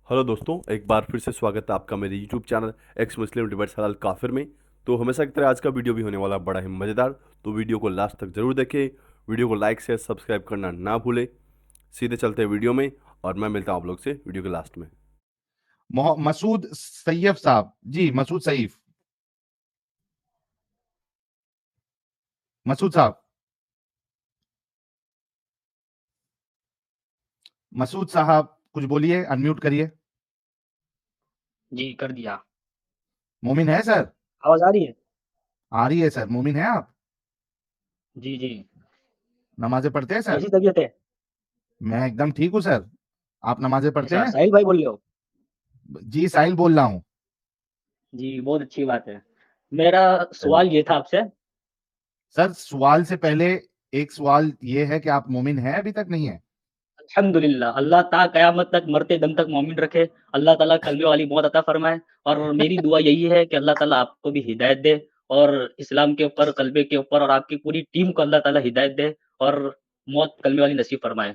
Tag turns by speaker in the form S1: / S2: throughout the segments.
S1: Hello दोस्तों, एक बार फिर से स्वागत है आपका मेरे यूट्यूब चैनल एक्स मुस्लिम डिबेट्स हलाल काफिर में। तो हमेशा की तरह आज का वीडियो भी होने वाला बड़ा ही मज़ेदार। तो वीडियो को लास्ट तक जरूर देखें। वीडियो को लाइक शेयर सब्सक्राइब करना ना भूलें। सीधे चलते हैं वीडियो में और मैं मिलता हूँ आप लोग से वीडियो के लास्ट में।
S2: मसूद सैयफ साहब जी, मसूद सईफ, मसूद साहब, मसूद साहब कुछ बोलिए, अनम्यूट करिए।
S3: जी कर दिया।
S2: मोमिन है सर?
S3: आवाज आ रही है?
S2: आ रही है सर। मोमिन है आप?
S3: जी जी।
S2: नमाजें पढ़ते हैं सर?
S3: कैसी तबीयत है?
S2: मैं एकदम ठीक हूँ सर। आप नमाजें पढ़ते
S3: अच्छा,
S2: हैं?
S3: साहिल भाई बोल रहे हो?
S2: जी, साहिल बोल रहा हूँ।
S3: जी, बहुत अच्छी बात है। मेरा
S2: चलिए
S3: सवाल ये था आपसे।
S2: सर, सवाल से पहले एक सवाल ये है कि आप मोमिन हैं अभी तक नहीं है?
S3: अल्हम्दुलिल्लाह, अल्लाह ता कयामत तक मरते दम तक मोमिन रखे। अल्लाह ताला कलमे वाली मौत अता फरमाए। और मेरी दुआ यही है कि अल्लाह ताला आपको भी हिदायत दे और इस्लाम के ऊपर, कलबे के ऊपर और आपकी पूरी टीम को अल्लाह ताला हिदायत दे और मौत कलमे वाली नसीब फरमाए।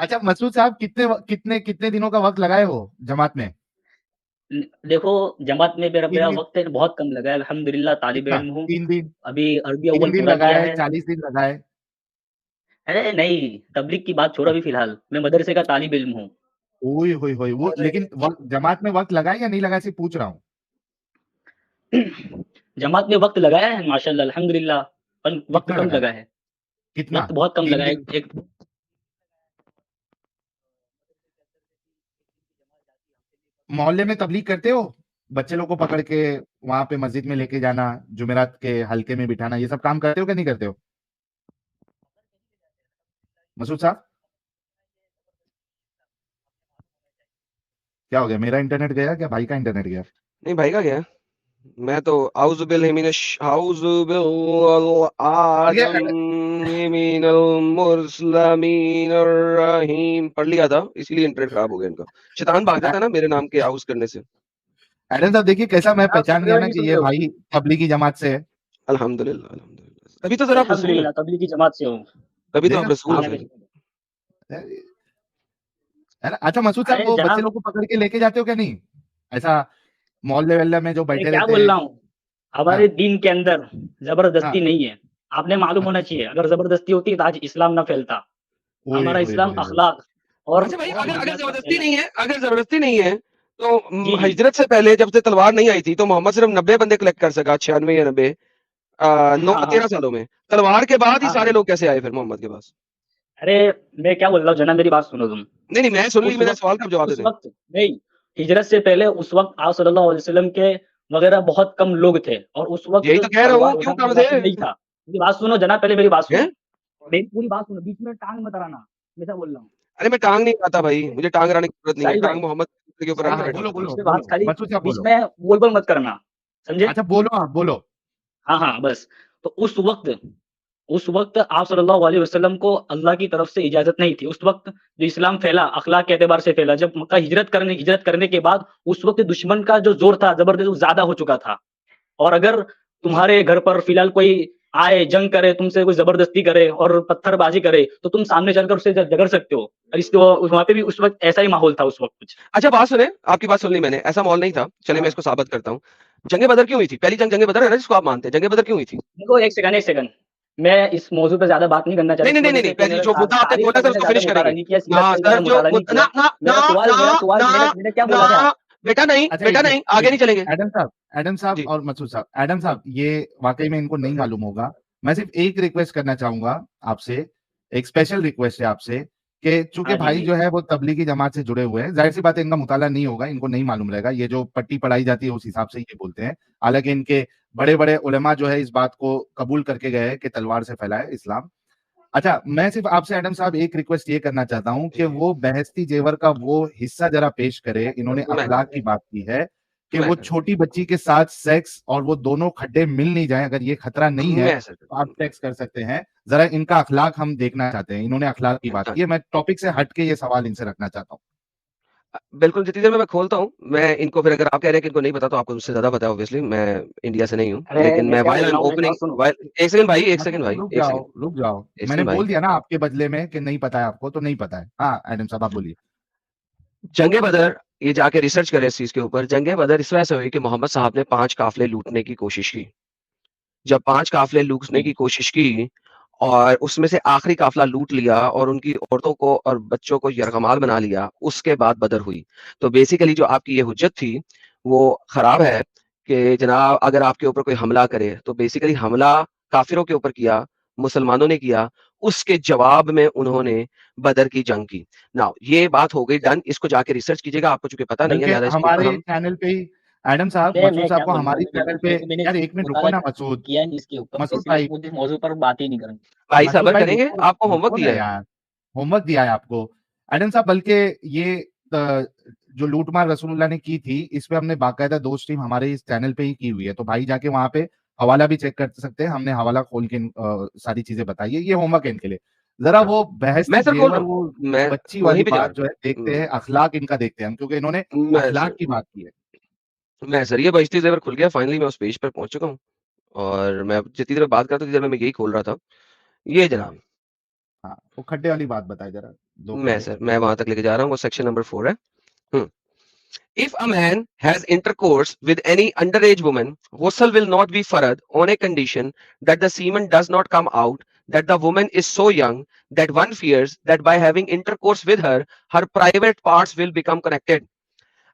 S2: अच्छा मसूद साहब, कितने कितने दिनों का वक्त लगाए हो जमात में?
S3: देखो, जमात में मेरा
S2: तीन
S3: मेरा
S2: दिन?
S3: वक्त है बहुत कम लगा है, अल्हम्दुलिल्लाह तालिब
S2: कितना?
S3: इल्म हूँ।
S2: 3 दिन?
S3: अभी अरबी
S2: तीन
S3: अव्वल
S2: दिन
S3: पूरा किया
S2: लगाए,
S3: है।
S2: 40 दिन लगाए?
S3: अरे नहीं, तबलीग की बात छोड़ो अभी फ़िलहाल, मैं मदरसे का तालिब इल्म हूँ।
S2: ओए होए होए, वो
S3: और
S2: लेकिन वक्त जमात में वक्त लगा है या नहीं लगा, सिर्फ पूछ रहा हूँ।
S3: जमात में वक़्त लगाया है माशाअल्लाह अल्हम्दुलिल्लाह, पर वक़्त
S2: कितना
S3: कम
S2: लगा है?
S3: लगा है।
S2: कितना?
S3: वक़्त बहुत कम
S2: तीन
S3: लगा है।
S2: दिन
S3: एक
S2: मोहल्ले में तबलीग करते हो? बच्चे लोग को पकड़ के वहां पे मस्जिद में लेके जाना, जुमेरात के हल्के में बिठाना, ये सब काम करते हो कि नहीं करते हो मसूद साहब? क्या हो गया, मेरा इंटरनेट गया क्या, भाई का इंटरनेट गया?
S4: नहीं भाई का क्या है? मैं तो आउज़ बिल्लाहि आउज़ बिल-आदम
S2: ये
S4: मिनल मुस्लिमीन रहीम पढ़ लिया था, इसीलिए इंटरनेट खराब हो गया इनका। शैतान भाग जाता है ना मेरे नाम के आउज़ करने से।
S2: एडम साहब देखिए कैसा मैं
S3: आप सुन
S2: पहचान
S3: रहे
S2: गया
S3: हो
S2: ना
S3: नहीं
S2: कि
S3: सुन
S2: ये
S3: रहे हो?
S2: भाई तबलीगी जमात से है।
S4: अल्हम्दुलिल्लाह, अल्हम्दुलिल्लाह। तभी तो ज़रा आप रसूल हैं,
S3: अल्हम्दुलिल्लाह तबलीग की जमात से हूँ।
S4: तभी तो आप
S2: देखा
S4: रसूल हैं
S3: दुनिया
S2: आप,
S3: में
S4: फिर।
S2: है ना? अच्छा मसूद साहब,
S3: अरे
S2: वो बच्चे
S3: जनाब,
S2: लोग को पकड़ के लेके जाते हो क्या नहीं? ऐसा मोहल्ले वल्ले में जो
S3: मैं
S2: बैठे
S3: क्या
S2: रहते
S3: बोल
S2: हैं।
S3: रहा हूँ,
S2: हाँ
S3: हमारे दीन के अंदर ज़बरदस्ती
S2: हाँ
S3: नहीं है। आपने मालूम
S2: हाँ।
S3: होना चाहिए, अगर ज़बरदस्ती होती तो आज इस्लाम ना फैलता।
S2: ओए
S3: हमारा
S2: होए
S3: इस्लाम
S2: होए होए।
S3: अखलाक और
S4: अच्छा भाई,
S3: और
S4: अगर अगर
S3: मज़ीदात का
S4: ज़बरदस्ती
S3: फैला है।
S4: नहीं है, अगर ज़बरदस्ती नहीं है, तो
S3: जी, जी।
S4: हिजरत से पहले जब से तलवार नहीं आई थी, तो मोहम्मद सिर्फ 90 बंदे कलेक्ट कर सका, 96 या 90 9
S3: हाँ,
S4: 13
S3: हाँ।
S4: सालों में। तलवार के बाद ही
S3: हाँ,
S4: सारे
S3: हाँ।
S4: लोग कैसे आए फिर मोहम्मद के पास?
S3: अरे, मैं क्या बोल रहा हूँ जना, मेरी बात सुनो तुम।
S4: नहीं, नहीं, मैं सुन ली,
S3: उस
S4: मेरे
S3: वक़्त
S4: सवाल का आप जवाब दे
S3: उस
S4: दें।
S3: वक़्त नहीं, हिजरत से पहले उस वक़्त आप सल्लल्लाहु अलैहि वसल्लम के वग़ैरह बहुत कम लोग थे और उस वक़्त
S4: यही तो कह रहा
S3: तलवार
S4: हूँ, क्यों
S3: उठाना
S4: कम थे?
S3: मुनासिब नहीं था। मेरी बात सुनो जना, पहले मेरी बात सुनो।
S4: हैं?
S3: मेरी पूरी बात सुनो, बीच में टाँग मत अड़ाना, मैं क्या बोल रहा हूँ।
S4: अरे मैं टाँग नहीं अड़ाता भाई, मुझे टाँग अड़ाने की ज़रूरत नहीं है,
S3: साहिल भाई,
S4: टाँग मोहम्मद के ऊपर रख
S2: हाँ
S4: के
S2: हाँ,
S3: साहिल
S4: बैठा
S3: भाई,
S2: बोलो
S4: हुआ था।
S2: बोलो
S3: बीच में बात
S2: बोलो
S3: खाली
S2: मसूद साहब
S3: बीच
S2: बोलो।
S3: में बोल-बोल मत करना, समझे?
S2: अच्छा बोलो, आप बोलो।
S3: हाँ, हाँ, बस। तो उस वक़्त आप सल्लल्लाहु अलैहि वसल्लम को अल्लाह की तरफ से इजाज़त नहीं थी। उस वक़्त जो इस्लाम फैला, अख़लाक के एतबार से फैला। जब मक्का हिजरत करने के बाद उस वक़्त दुश्मन का जो ज़ोर था, ज़बरदस्त वो ज़्यादा हो चुका था। और अगर तुम्हारे घर पर फ़िलहाल कोई आए, जंग करे, तुमसे कोई ज़बरदस्ती करे और पत्थरबाज़ी करे, तो तुम सामने चलकर उससे झगड़ सकते हो। और इस तो वहाँ पे भी उस वक़्त ऐसा ही माहौल था उस वक़्त कुछ।
S4: अच्छा बात सुनें, आपकी बात सुन ली मैंने, ऐसा माहौल नहीं था। चलिए मैं
S3: हाँ।
S4: इसको साबित करता हूँ। जंग बदर क्यों हुई थी? पहली जंग बदर है ना, जिसको आप मानते हैं। जंग बदर क्यों हुई थी?
S3: देखो, 1 सेकंड। मैं इस मौज़ू पे ज़्यादा बात नहीं करना चाह रहा,
S4: नहीं,
S3: इस
S4: नहीं, नहीं,
S3: वज़ह
S4: नहीं,
S3: से
S4: नहीं,
S3: कि
S4: पहली
S3: मैंने
S4: जो मुद्दा आपने
S3: तारीख़
S4: बोला
S3: का
S4: था
S3: मैंने
S4: उसको
S3: ज़्यादा
S4: फिनिश
S3: मुताला
S4: करेंगे।
S3: नहीं किया,
S4: ना
S3: सीरत का भी
S4: सर,
S3: ज़्यादा
S4: जो
S3: मुताला नहीं
S4: ना
S3: किया।
S4: ना ना
S3: मेरा सवाल
S4: ना
S3: मेरा सवाल
S4: ना
S3: मैंने क्या बोला था?
S4: ना बेटा नहीं,
S2: अच्छा
S4: बेटा
S2: एक
S4: नहीं,
S2: मिनट,
S4: आगे नहीं चलेंगे।
S2: एडम साहब
S4: जी।
S2: और मसूद साहब, एडम साहब ये वाकई में इनको नहीं मालूम होगा। मैं सिर्फ एक रिक्वेस्ट करना चाहूंगा आपसे, एक स्पेशल रिक्वेस्ट है आपसे कि चूंकि
S3: हाँ जी,
S2: भाई
S3: जी।
S2: जो है वो तबलीगी जमात से जुड़े हुए हैं, जाहिर सी बात है इनका मुताला नहीं होगा, इनको नहीं मालूम रहेगा, ये जो पट्टी पढ़ाई जाती है उस हिसाब से ये बोलते हैं। हालांकि इनके बड़े बड़े उलेमा जो है इस बात को कबूल करके गए हैं कि तलवार से फैला है इस्लाम। अच्छा, मैं सिर्फ आपसे एडम साहब एक रिक्वेस्ट ये करना चाहता हूँ कि
S4: जी,
S2: वो बहस्ती जेवर का वो हिस्सा जरा पेश करे। इन्होंने
S4: मैं
S2: अखलाक की बात की है कि
S4: मैं
S2: वो
S4: कर
S2: छोटी बच्ची के साथ सेक्स और वो दोनों खड्डे मिल नहीं जाए, अगर ये खतरा नहीं है
S4: मैं सर
S2: तो आप टेक्स्ट कर सकते हैं। जरा इनका अखलाक हम देखना चाहते हैं, इन्होंने अखलाक की बात
S4: हाँ,
S2: की है। मैं टॉपिक से हट के ये सवाल इनसे रखना चाहता हूँ।
S4: बिल्कुल, जितनी देर में मैं खोलता हूँ, मैं इनको फिर अगर आप कह रहे हैं कि इनको नहीं पता तो आपको मुझसे ज़्यादा पता है ऑब्वियसली, मैं इंडिया से नहीं हूँ।
S3: अरे
S4: लेकिन
S3: मैं
S4: मैं
S3: क्या
S4: व्हाइल
S3: बोल
S4: आई एम
S3: रहा हूँ, मेरी
S4: ओपनिंग
S3: बात सुनो।
S4: व्हाइल 1 सेकंड भाई, 1 सेकंड
S2: मतलब
S4: भाई,
S2: रुक
S4: 1
S2: जाओ,
S4: सेकंड,
S2: रुक जाओ।
S4: 1
S2: मैंने
S4: सेकंड भाई।
S2: बोल दिया ना आपके बदले में कि नहीं पता है आपको, तो नहीं पता है। हाँ, एडम साहब आप बोलिए।
S4: जंगे बदर, ये जाके रिसर्च करें इस चीज़ के ऊपर। जंगे बदर इस वजह से हुई कि मोहम्मद साहब ने 5 काफ़िले लूटने की कोशिश की। जब 5 काफ़िले लूटने की कोशिश की और उसमें से आखिरी काफ़िला लूट लिया और उनकी औरतों को और बच्चों को यरगमाल बना लिया, उसके बाद बदर हुई। तो बेसिकली जो आपकी ये हुज्जत थी, वो खराब है कि जनाब अगर आपके ऊपर कोई हमला करे, तो बेसिकली हमला काफ़िरों के ऊपर किया, मुसलमानों ने किया, उसके जवाब में उन्होंने बदर की जंग की। नाउ ये बात हो गई डन, इसको जाके रिसर्च कीजिएगा, आपको चूँकि पता नहीं है
S2: बल्कि
S4: लिहाज़ा इसके ऊपर
S2: हमारे
S4: हम
S2: चैनल पे ही एडम साहब,
S3: अरे
S2: मसूद
S3: मैं
S2: साहब
S3: क्या
S2: को
S3: बोल रहा
S2: हमारे
S3: हूँ,
S2: चैनल पे,
S3: देखो मैंने
S2: यार एक मिनट रुको
S3: मुताला
S2: ना मसूद,
S3: किया नहीं इसके ऊपर,
S2: मसूद
S3: इसलिए
S2: भाई,
S3: मुझे इस मौजूद पर बात ही नहीं करूँगा।
S4: भाई
S2: मसूद
S4: सब्र
S2: भाई
S4: करेंगे,
S2: रुको,
S4: आपको होमवर्क
S2: रुको ना
S4: दिया है।
S2: यार। होमवर्क दिया है आपको। एडम साहब, बल्कि ये जो लूटमार रसूलुल्लाह ने की थी, इस पे हमने बाकायदा 2 स्ट्रीम हमारे इस चैनल पे ही की हुई है। तो भाई जाके वहाँ पे हवाला भी चेक कर सकते हैं। हमने हवाला खोल के सारी चीज़ें बताई है। ये होमवर्क है इनके लिए। ज़रा
S4: हाँ,
S2: वो
S4: मैं
S2: बहस
S4: सर खोल रहा
S2: जेवर,
S4: हूँ,
S2: वो
S4: मैं
S2: बच्ची
S4: वहीं
S2: वाली
S4: पे जा
S2: बात
S4: रहा
S2: जो है देखते
S4: हूँ।
S2: हैं, अखलाक इनका देखते हैं हम, क्योंकि इन्होंने
S4: मैं
S2: अखलाक
S4: सर
S2: की बात की है।
S4: मैं सर ये बजती ज़ेवर खुल गया फाइनली मैं उस पेज पर पहुँच चुका हूँ और मैं जितनी देर में बात कर रहा था, उतनी देर में मैं यही खोल रहा था। ये जनाब,
S2: हाँ, वो खड्डे वाली बात बताए ज़रा, 2
S4: मैं
S2: खड्डे।
S4: सर मैं वहाँ तक लेके जा रहा हूँ, वो सेक्शन नंबर 4 है। हुँ। If a man has intercourse with any underage woman, ghusl will not be farad on a condition that the semen does not come out, that the woman is so young that one fears that by having intercourse with her, her private parts will become connected.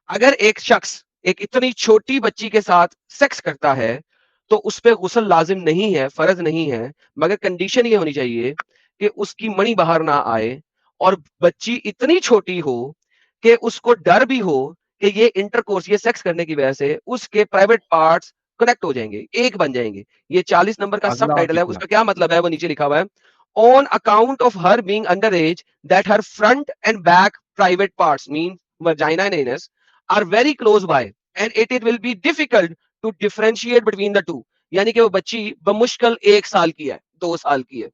S4: अगर एक शख्स एक इतनी छोटी बच्ची के साथ sex करता है तो उस पे गुस्ल लाजिम नहीं है, फर्ज नहीं है, मगर कंडीशन ये होनी चाहिए कि उसकी मणि बाहर ना आए और बच्ची इतनी छोटी हो कि उसको डर भी हो कि ये इंटरकोर्स, ये सेक्स करने की वजह से उसके प्राइवेट पार्ट्स कनेक्ट हो जाएंगे, एक बन जाएंगे। ये 40 नंबर का सब
S2: अगला और
S4: टाइटल है,
S2: पिछला।
S4: उसका क्या मतलब है वो नीचे लिखा हुआ है। On account of her being under as that her front end back private parts mean vagina and anus are very close by and it will be difficult to differentiate between the two. यानी कि वो बच्ची बमुश्किल 1 साल की है, 2 साल की है।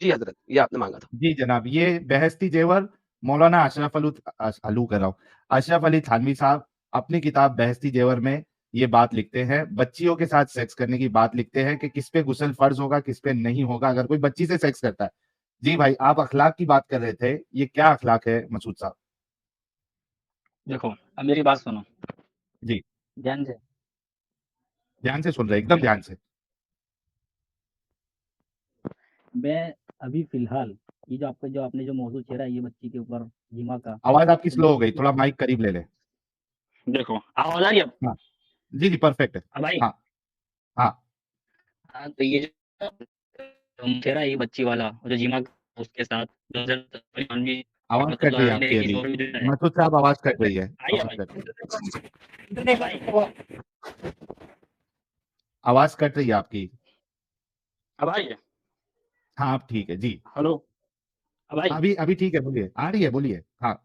S4: जी हज़रत, ये आपने माँगा था।
S2: जी जनाब, ये बहसती जेवर मौलाना अशरफ कर रहा हूँ, अशरफ अली थानवी साहब अपनी किताब बहसती जेवर में ये बात लिखते हैं, बच्चियों के साथ सेक्स करने की बात लिखते हैं कि किस पे गुस्ल फर्ज होगा, किस पे नहीं होगा अगर कोई बच्ची से सेक्स करता है। जी भाई, आप अखलाक की बात कर रहे थे, ये क्या अखलाक है मसूद साहब?
S3: देखो, अब मेरी बात सुनो,
S2: जी,
S3: ध्यान से।
S2: ध्यान से सुन रहे हैं, एकदम ध्यान से।
S3: मैं अभी फ़िलहाल ये जो आपने जो मौज़ू छेड़ा है ये बच्ची के ऊपर जिमा का,
S2: आवाज़ आपकी
S3: तो मैं
S2: स्लो हो गई,
S3: इसके
S2: थोड़ा माइक करीब ले लें।
S3: देखो, आवाज़ आ रही है अब?
S2: हाँ, जी, जी, परफेक्ट है।
S3: अब आई?
S2: हाँ, हाँ,
S3: हाँ, तो ये जो छेड़ा है ये बच्ची वाला और जो जिमा उसके साथ जो हज़रत अली
S2: आवाज़ कट रही है
S3: रहमतुल्लाह अलैह
S2: आपकी
S3: की
S2: अभी।
S3: जो भी जो है,
S2: मसूद साहब आवाज़ कट रही है,
S3: आई
S2: आवाज़
S3: अब
S2: कट रही है।
S3: आई?
S2: आवाज़ कट रही है आपकी।
S3: अब आई है?
S2: हाँ, अब ठीक है, जी।
S3: हेलो, अब आई?
S2: अभी अभी ठीक है, बोलिए। आ रही है, बोलिए। हाँ,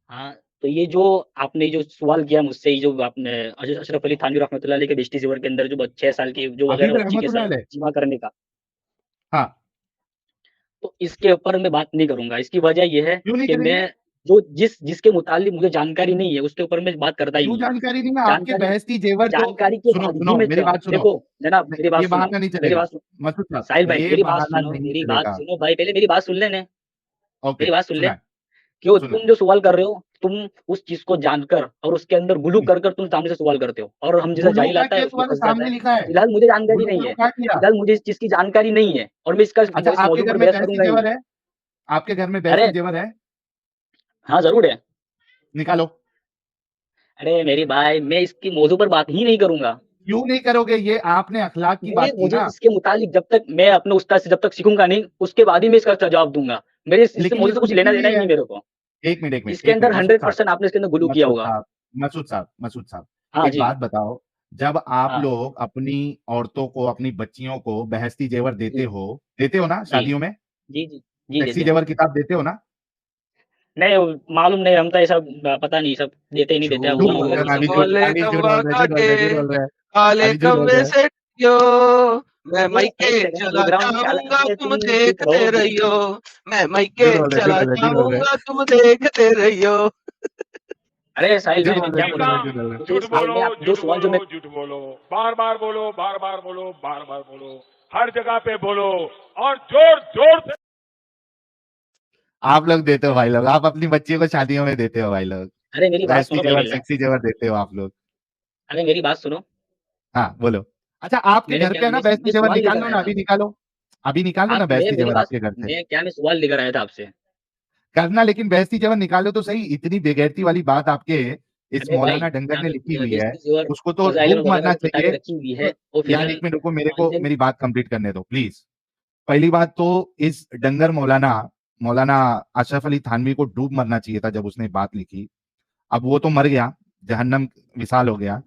S3: हाँ, तो ये जो आपने जो सवाल किया मुझसे, ये जो आपने अशरफ अली थानवी रहमतुल्लाह अलैह के बेइज्जती ज़ेवर के अंदर जो 6 साल की जो
S2: हफ़ीज़
S3: वगैरह बच्ची के
S2: रहमतुल्लाह
S3: साथ
S2: अलैह।
S3: जिमा करने का,
S2: हाँ,
S3: तो इसके ऊपर मैं बात नहीं करूँगा। इसकी वजह ये है
S2: क्यों नहीं
S3: कि
S2: करेंगे?
S3: मैं जो जिसके मुतालिक मुझे जानकारी नहीं है, उसके ऊपर मैं बात करता ही
S2: क्यों
S3: नहीं हूँ।
S2: जानकारी नहीं है? आपके
S3: जानकारी
S2: बहस-ती जेवर तो
S3: जानकारी के
S2: सुनो,
S3: बाद ही
S2: सुनो,
S3: मैं
S2: मेरी बात सुनो।
S3: देखो जनाब
S2: नहीं,
S3: मेरी बात
S2: ये
S3: सुनो,
S2: बहाना नहीं
S3: मेरी
S2: चलेगा।
S3: बात सुनो।
S2: मसूद साहब,
S3: साहिल भाई
S2: ये बहाना नहीं चलेगा।
S3: मेरी बात सुन लेने,
S2: ओके,
S3: मेरी बात सुन ले।
S2: सुना है,
S3: क्यों
S2: सुना है।
S3: तुम जो सवाल कर रहे हो, तुम उस चीज़ को जानकर और उसके अंदर गुलू
S2: हुँ,
S3: कर तुम सामने से सवाल करते हो और हम जैसा
S2: गुलू
S3: जाहिल
S2: का
S3: आता है
S2: केस
S3: उसमें
S2: वाले
S3: फँस जाता
S2: सामने
S3: है।
S2: लिखा है।
S3: फिलहाल मुझे जानकारी
S2: गुलू
S3: नहीं
S2: करो
S3: है,
S2: क्या किया?
S3: फिलहाल मुझे इस चीज़ की जानकारी नहीं है और मैं
S2: अच्छा,
S3: इस
S2: आपके
S3: मौजूद
S2: घर
S3: पर
S2: में
S3: बहस
S2: बहस-ती
S3: करूँगा ही नहीं।
S2: जेवर है? आपके घर में
S3: अरे!
S2: बहस-ती जेवर है?
S3: हाँ, ज़रूर है।
S2: निकालो।
S3: अरे मेरे भाई, मैं इसकी मौज़ू पर बात ही नहीं करूँगा।
S2: क्यों नहीं करोगे? ये आपने अखलाक की बात की
S3: मुझे
S2: ना।
S3: इसके मुतालिक जब तक मैं अपने उस्ताद से जब तक सीखूँगा नहीं, उसके बाद ही मैं इसका जवाब दूँगा। मेरे इससे
S2: लेकिन ये
S3: मौज़ू से
S2: तो
S3: कुछ
S2: लिखी
S3: लेना-देना
S2: हुई
S3: ही
S2: है।
S3: नहीं मेरे को।
S2: 1 मिनट, 1 मिनट,
S3: इसके
S2: 1
S3: अंदर
S2: मिनट, मसूद साहब,
S3: 100% आपने इसके अंदर गुलू किया
S2: मसूद
S3: होगा।
S2: साहब, मसूद साहब, मसूद साहब,
S3: हाँ
S2: एक
S3: जी,
S2: बात बताओ, जब आप
S3: हाँ,
S2: लोग अपनी औरतों को, अपनी बच्चियों को बहसती जेवर
S3: जी,
S2: देते हो ना
S3: जी,
S2: शादियों में?
S3: जी, जी, जी
S2: सेक्सी
S3: देते हैं।
S2: जेवर किताब देते हो ना?
S3: नहीं, मालूम नहीं हम तो ये सब पता नहीं सब देते ही नहीं देते,
S2: झूठ
S3: अल्लाह
S2: बोल
S3: मालूम
S2: रहे
S3: ये
S2: हो ना,
S3: सब।
S4: बोले
S2: अभी झूठ
S4: कौवा
S2: बोल रहे हैं, झूठ बोल
S4: काटे,
S2: रहे हैं, झूठ बोल रहे हैं,
S4: काले
S2: अभी झूठ बोल
S4: कौवे
S2: रहे हैं।
S4: से टियो, मैं
S3: अरे
S4: मायके
S3: एक सेकंड
S4: चला
S3: बैकग्राउंड चाल
S4: जाऊँगा
S3: अरे
S4: तुम
S3: चुप रहो
S4: देखते
S3: बे।
S4: रहियो, मैं मायके
S2: झूठ बोल रहे हैं, झूठ
S4: चला
S2: बोल रहे हैं, झूठ बोल रहे हैं।
S4: जाऊँगा तुम देखते रहियो।
S3: अरे साहिल
S2: झूठ
S3: मैं
S2: बोल
S3: क्या
S2: रहे
S3: बोल रहा
S2: हैं,
S3: हूँ,
S2: झूठ बोल रहे हैं।
S3: मुझे
S5: झूठ
S3: साहिल
S5: बोलो
S3: में आप जो
S5: झूठ
S3: सवाल जो मैं
S5: बोलो झूठ बोलो, बार बार बोलो, बार बार बोलो, बार बार बोलो, हर जगह पे बोलो और जोर जोर से।
S2: आप लोग देते हो भाई लोग, आप अपनी बच्चियों को शादियों में देते हो भाई लोग,
S3: अरे मेरी बात
S2: वैसी
S3: सुनो
S2: जेवर,
S3: पहले।
S2: सेक्सी जेवर देते हो आप लोग।
S3: अरे मेरी बात सुनो।
S2: हाँ, बोलो। अच्छा, आपके
S3: मैंने
S2: घर
S3: क्या
S2: पे है ना
S3: मैं
S2: वैसी जेवर,
S3: सवाल
S2: निकाल
S3: लेकर
S2: लो
S3: आया
S2: ना,
S3: था।
S2: अभी निकालो। अभी निकाल लो ना
S3: आप मैं
S2: वैसी
S3: मेरी
S2: जेवर
S3: बात
S2: आपके घर से।
S3: मैं सवाल लेकर आया था आपसे।
S2: करना, लेकिन वैसी जेवर निकालो तो सही। इतनी बेगैरती वाली बात आपके इस
S3: अरे भाई
S2: मौलाना डंगर
S3: यहाँ
S2: ने
S3: पे
S2: लिखी हुई है,
S3: बेइज्जती और
S2: उसको तो
S3: फजाइल
S2: डूब
S3: वगैरह
S2: मरना
S3: वो किताबें
S2: चाहिए।
S3: रखी हुई है
S2: तो
S3: और फिर
S2: यार 1 मिनट रुको, मेरे को
S3: मानते
S2: मेरी बात कंप्लीट करने दो प्लीज। पहली बात तो इस डंगर मौलाना मौलाना अशरफ अली थानवी को डूब मरना चाहिए था जब उसने बात लिखी। अब वो तो मर गया, जहन्नम विसाल हो गया।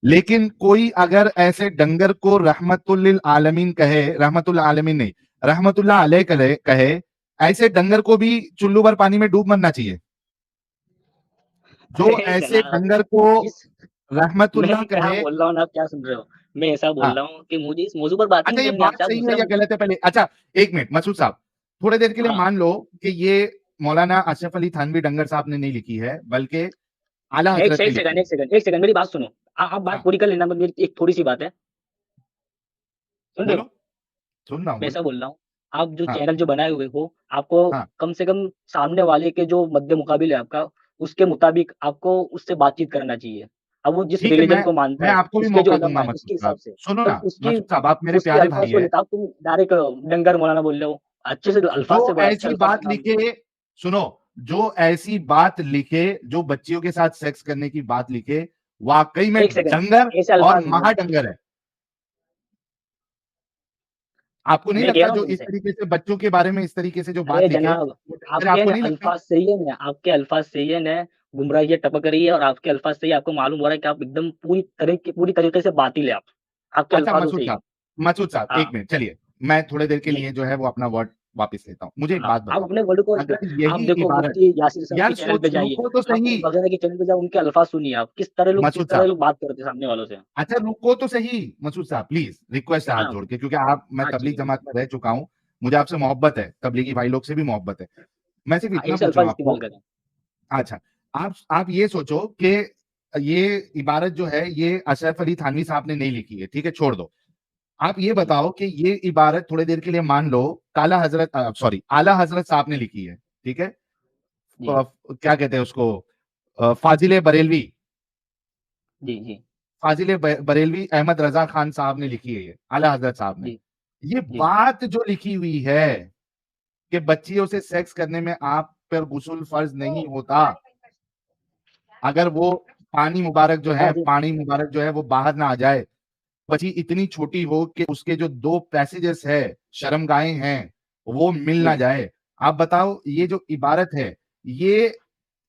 S2: लेकिन कोई अगर ऐसे डंगर को रहमतुल्लिल आलमीन कहे, रहमतुल आलमीन नहीं, रहमतुल्लाह अलैह कहे, ऐसे डंगर को भी चुल्लू भर पानी में डूब मरना चाहिए। जो
S3: अरे
S2: ऐसे
S3: जनाब
S2: डंगर को
S3: इस
S2: रहमतुल्लाह
S3: मैं क्या
S2: कहे।
S3: बोल रहा हूँ ना, आप क्या सुन रहे हो? मैं ऐसा बोल
S2: हाँ,
S3: रहा हूँ कि मुझे इस मौजू पर बात ही
S2: अच्छा,
S3: नहीं
S2: ये
S3: करनी
S2: बात
S3: आपसे। आप
S2: सही है
S3: दूसरा
S2: या गलत है पहले? अच्छा, 1 मिनट मसूद साहब, थोड़ी देर के लिए
S3: हाँ
S2: मान लो कि ये मौलाना अशरफ अली थानवी डंगर साहब ने नहीं लिखी है, बल्कि आला
S3: एक
S2: हजरत ने
S3: एक
S2: लिखी
S3: सेकंड
S2: है।
S3: एक सेकंड एक सेकंड मेरी बात सुनो। आप बात
S2: हाँ,
S3: पूरी कर लेना, मेरी एक थोड़ी सी बात है, सुन रहे
S2: बोलो,
S3: हो?
S2: सुन रहा हूँ,
S3: मैं
S2: बोलो।
S3: ऐसा बोल रहा हूँ, आप जो
S2: हाँ,
S3: चैनल जो बनाए हुए हो, आपको
S2: हाँ।
S3: कम से कम सामने वाले के जो मद्दे मुकाबिल है आपका, उसके मुताबिक आपको उससे बातचीत करना चाहिए। अब वो जिस
S2: ठीक है,
S3: रिलीजन को मानता
S2: मैं
S3: है,
S2: आपको भी
S3: उसके जो
S2: मौका
S3: उलमा
S2: दूँगा
S3: है, उसके
S2: मसूद
S3: हिसाब
S2: साहब।
S3: से
S2: सुनो
S3: तब
S2: ना,
S3: उसकी
S2: मसूद साहब, आप मेरे
S3: उसके
S2: प्यारे
S3: अल्फाज
S2: भाई
S3: को
S2: हैं।
S3: लेता आप तुम डायरेक्ट डंगर मौलाना बोल रहे हो। अच्छे से
S2: जो
S3: अल्फाज से बड़ा अच्छे
S2: ऐसी
S3: अल्फाज
S2: बात
S3: से नाम लो।
S2: लिखे, सुनो, जो ऐसी बात लिखे, जो बच्चियों के साथ सेक्स करने की बात लिखे, वाक़ई में
S3: एक सेकंड,
S2: डंगर
S3: ऐसे
S2: और
S3: अल्फाज नहीं।
S2: महाडंगर है। आपको नहीं
S3: मैं कह
S2: लगता
S3: रहा हूँ
S2: जो इस
S3: तुमसे,
S2: तरीके से बच्चों के बारे में इस तरीके से जो बात
S3: अरे
S2: लिखे,
S3: जनाब,
S2: वो डंगर है,
S3: आपके
S2: आपको नहीं लगता?
S3: अल्फाज सही है ना, आपके अल्फाज सही है ना, गुमराहियत टपक रही है और आपके अल्फाज सही है, आपको मालूम हो रहा है कि आप एकदम पूरी तरीके से बातिल है आप, आपके
S2: अच्छा
S3: अल्फाजों से ही।
S2: मसूद साहब,
S3: हाँ,
S2: 1 मिनट चलिए, मैं थोड़ी देर के
S3: जी,
S2: लिए जो है वो अपना वर्ड वापस लेता हूँ। मुझे एक
S3: हाँ।
S2: बात
S3: आप
S2: बताओ,
S3: अपने वर्ड को
S2: अगर
S3: आप
S2: यही
S3: देखो,
S2: इबारत,
S3: मुफ्ती यासिर साहब के
S2: यार
S3: चैनल पे जाइए,
S2: रुको तो
S3: आप
S2: सही,
S3: वगैरह के चैनल पे जाओ, उनके अल्फाज सुनिए आप, किस
S2: मसूद
S3: तरह
S2: साहब,
S3: लोग बात करते हैं सामने वालों से।
S2: अच्छा रुको तो सही, मसूद साहब प्लीज, रिक्वेस्ट है हाथ
S3: हाँ,
S2: जोड़ के, क्योंकि आप, मैं
S3: हाँ, ठीक
S2: तबलीग
S3: है, ठीक
S2: जमात में रह चुका हूँ, मुझे आपसे मोहब्बत है, तबलीगी भाई लोग से भी मोहब्बत है। मैं सिर्फ
S3: है। हाँ,
S2: इतना
S3: ऐसे
S2: पूछ रहा
S3: अल्फाज
S2: हूँ
S3: इस्तेमाल
S2: आपको।
S3: करें।
S2: अच्छा, आप ये सोचो कि ये इबारत जो है ये अशरफ अली थानवी साहब ने नहीं लिखी है, ठीक है, छोड़ दो। आप ये
S3: जी,
S2: बताओ कि ये इबारत थोड़ी देर के लिए मान लो काला हजरत, सॉरी, आला हजरत साहब ने लिखी है, ठीक है?
S3: जी,
S2: क्या कहते हैं उसको, फाजिल बरेलवी,
S3: जी, जी,
S2: फाजिल बरेलवी अहमद रजा खान साहब ने लिखी है, ये आला हजरत साहब ने।
S3: जी,
S2: ये
S3: जी,
S2: बात जो लिखी हुई है कि बच्चियों से सेक्स करने में आप पर गुस्ल फर्ज नहीं होता, अगर वो
S3: हाँ जी,
S2: पानी मुबारक जो है वो बाहर ना आ जाए, बच्ची इतनी छोटी हो कि उसके जो 2 पैसेजेस है, शर्मगाहें हैं, वो मिल ना
S3: जी।
S2: जाए। आप बताओ ये जो इबारत है, ये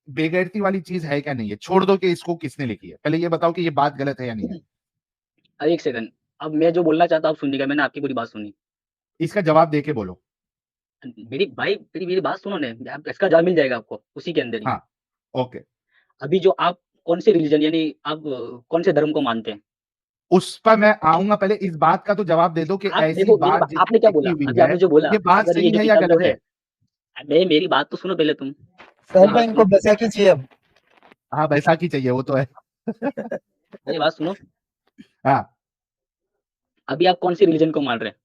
S2: बेगैरती वाली चीज़ है क्या नहीं है? छोड़ दो कि इसको किसने लिखी है। पहले ये बताओ कि ये बात गलत है या नहीं है?
S3: अरे एक सेकंड, अब मैं जो बोलना चाहता हूँ आप सुनिएगा, मैंने आपकी पूरी बात सुनी।
S2: इसका जवाब दे के बोलो।
S3: मेरी बात सुनो ना, आप इसका जवाब मिल जाएगा आपको उसी के अंदर ही।
S2: हाँ, ओके।
S3: अभी जो आप कौन से रिलीजन यानी आप कौन से धर्म को मानते हैं?
S2: उस पर मैं आऊँगा, पहले इस बात का तो जवाब दे दो कि
S3: आप
S2: ऐसी
S3: देखो
S2: बात
S3: आपने
S2: जिसमें
S3: क्या
S2: लिखी
S3: बोला?
S2: हुई
S3: अभी
S2: है,
S3: आपने जो बोला,
S2: ये बात
S3: अगर ये
S2: सही
S3: जो
S2: है या
S3: किताब जो
S2: गलत
S3: है,
S2: है?
S3: अबे मेरी बात तो सुनो पहले तुम,
S6: साहिल
S3: मेरी
S6: भाई
S3: बात
S6: इनको
S3: सुनो,
S6: बैसाखी चाहिए अब।
S2: हाँ, बैसाखी चाहिए, वो तो है।
S3: मेरी बात सुनो।
S2: हाँ,
S3: अभी आप कौन से रिलीजन को मान रहे हैं?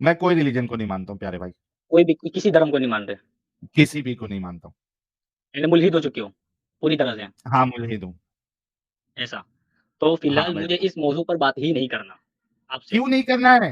S2: मैं कोई रिलीजन को नहीं मानता हूँ प्यारे भाई,
S3: कोई भी किसी धर्म को नहीं मान रहे,
S2: किसी भी को नहीं मानता हूँ।
S3: यानी मुल्हिद हो चुके हो पूरी तरह से,
S2: हाँ, मुल्हिद हूँ।
S3: ऐसा। तो
S2: हाँ
S3: फिलहाल
S2: भाई,
S3: मुझे इस मौजू पर बात ही नहीं करना आपसे।
S2: क्यों नहीं करना है?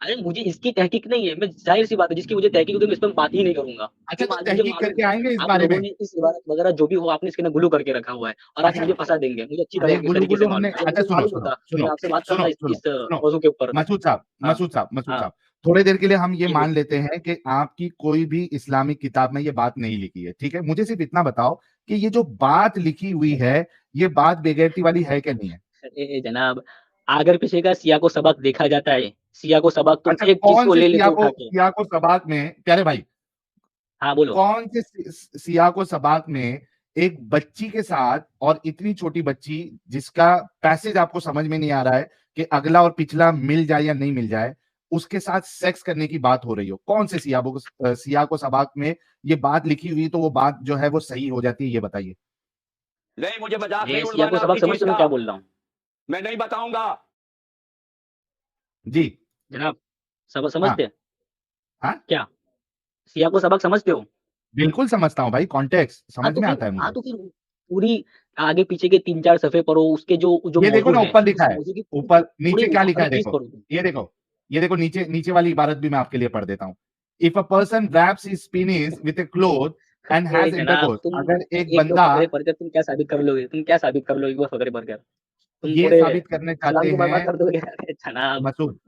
S3: अरे मुझे इसकी तहकीक नहीं है, मैं ज़ाहिर-सी बात है जिसकी मुझे तहकीक होगी मैं इस पे बात ही नहीं करूँगा।
S2: अच्छा, तो
S3: मुझे
S2: तहकीक
S3: मालूम
S2: करके
S3: है,
S2: आएँगे इस
S3: आप
S2: बारे
S3: लोगों
S2: में?
S3: ने इस इबारत वगैरह जो भी हो आपने इसके अंदर गुलू करके रखा हुआ है और आज
S2: अच्छा,
S3: मुझे फँसा देंगे। मुझे अच्छी
S2: अरे
S3: तरीके से
S2: हमने,
S3: मालूम है। अगर
S2: अच्छा,
S3: मुझे
S2: सुनो,
S3: मालूम
S2: सुनो,
S3: होता तो
S2: सुनो,
S3: मैं आपसे बात
S2: सुनो,
S3: करता
S2: सुनो,
S3: इस
S2: सुनो,
S3: मौज़ू के ऊपर। हाँ,
S2: मसूद
S3: हाँ,
S2: साहब, थोड़ी देर के लिए हम ये
S3: जी
S2: मान
S3: बोलिए।
S2: लेते हैं कि आपकी कोई भी इस्लामिक किताब में ये बात नहीं लिखी है, ठीक है? मुझे सिर्फ इतना बताओ कि ये जो बात लिखी हुई है, ये बात बेगैरती वाली है क्या नहीं है?
S3: अरे जनाब, आगर पीछे का सियाको सबक देखा जाता है। सियाको सबक तुम
S2: अच्छा,
S3: एक चीज़
S2: कौन
S3: को
S2: से
S3: ले लेते हो उठा के।
S2: सियाको सबाक में प्यारे भाई,
S3: हाँ, बोलो।
S2: कौन से सियाको सबाक में एक बच्ची के साथ, और इतनी छोटी बच्ची जिसका पैसेज आपको समझ में नहीं आ रहा है कि अगला और पिछला मिल जाए या नहीं मिल जाए, उसके साथ सेक्स करने की बात हो रही हो, कौन से सियाको सबाक में ये बात लिखी हुई तो वो बात जो है वो सही हो जाती है, ये बताइए।
S6: नहीं, मुझे मजाक
S3: ये
S6: नहीं
S3: सिया को
S6: उड़वाना
S3: सबक
S6: अपनी चीज
S3: समझते हो मैं
S6: का।
S3: क्या बोल रहा हूँ?
S6: मैं नहीं बताऊंगा।
S2: जी।
S3: जनाब, सबक
S2: हाँ,
S3: समझते हैं?
S2: हाँ,
S3: क्या? सिया को सबक समझते हो?
S2: बिल्कुल समझता हूँ भाई, कॉन्टेक्स्ट
S3: हाँ,
S2: समझ
S3: तो
S2: में
S3: फिर
S2: आता है
S3: हाँ,
S2: मुझे।
S3: तो फिर पूरी आगे-पीछे के 3-4 सफ़े पढ़ो, उसके जो जो
S2: ये देखो
S3: मौज़ू
S2: ना
S3: है,
S2: ऊपर
S3: उस
S2: लिखा है,
S3: मौज़ू की
S2: ऊपर
S3: पूरी
S2: नीचे क्या लिखा है
S3: हर चीज़
S2: देखो,
S3: पढ़ो तुम।
S2: ये देखो नीचे नीचे वाली इबारत भी मैं आपके लिए पढ़ देता हूँ। If a person wraps his penis with a cloth and
S3: अरे
S2: हैज
S3: जनाब,
S2: इंटरकोर्स,
S3: तुम
S2: अगर एक
S3: 1-2
S2: बंदा
S3: फ़करे पढ़कर तुम क्या साबित कर लोगे? तुम क्या साबित कर लोगे 1-2 फ़करे पढ़कर? तुम
S2: ये
S3: पूरे
S2: साबित करने
S3: इस्लाम
S2: चाहते
S3: को बर्बाद
S2: हैं
S3: कर दोगे। अरे जनाब।
S2: मसूद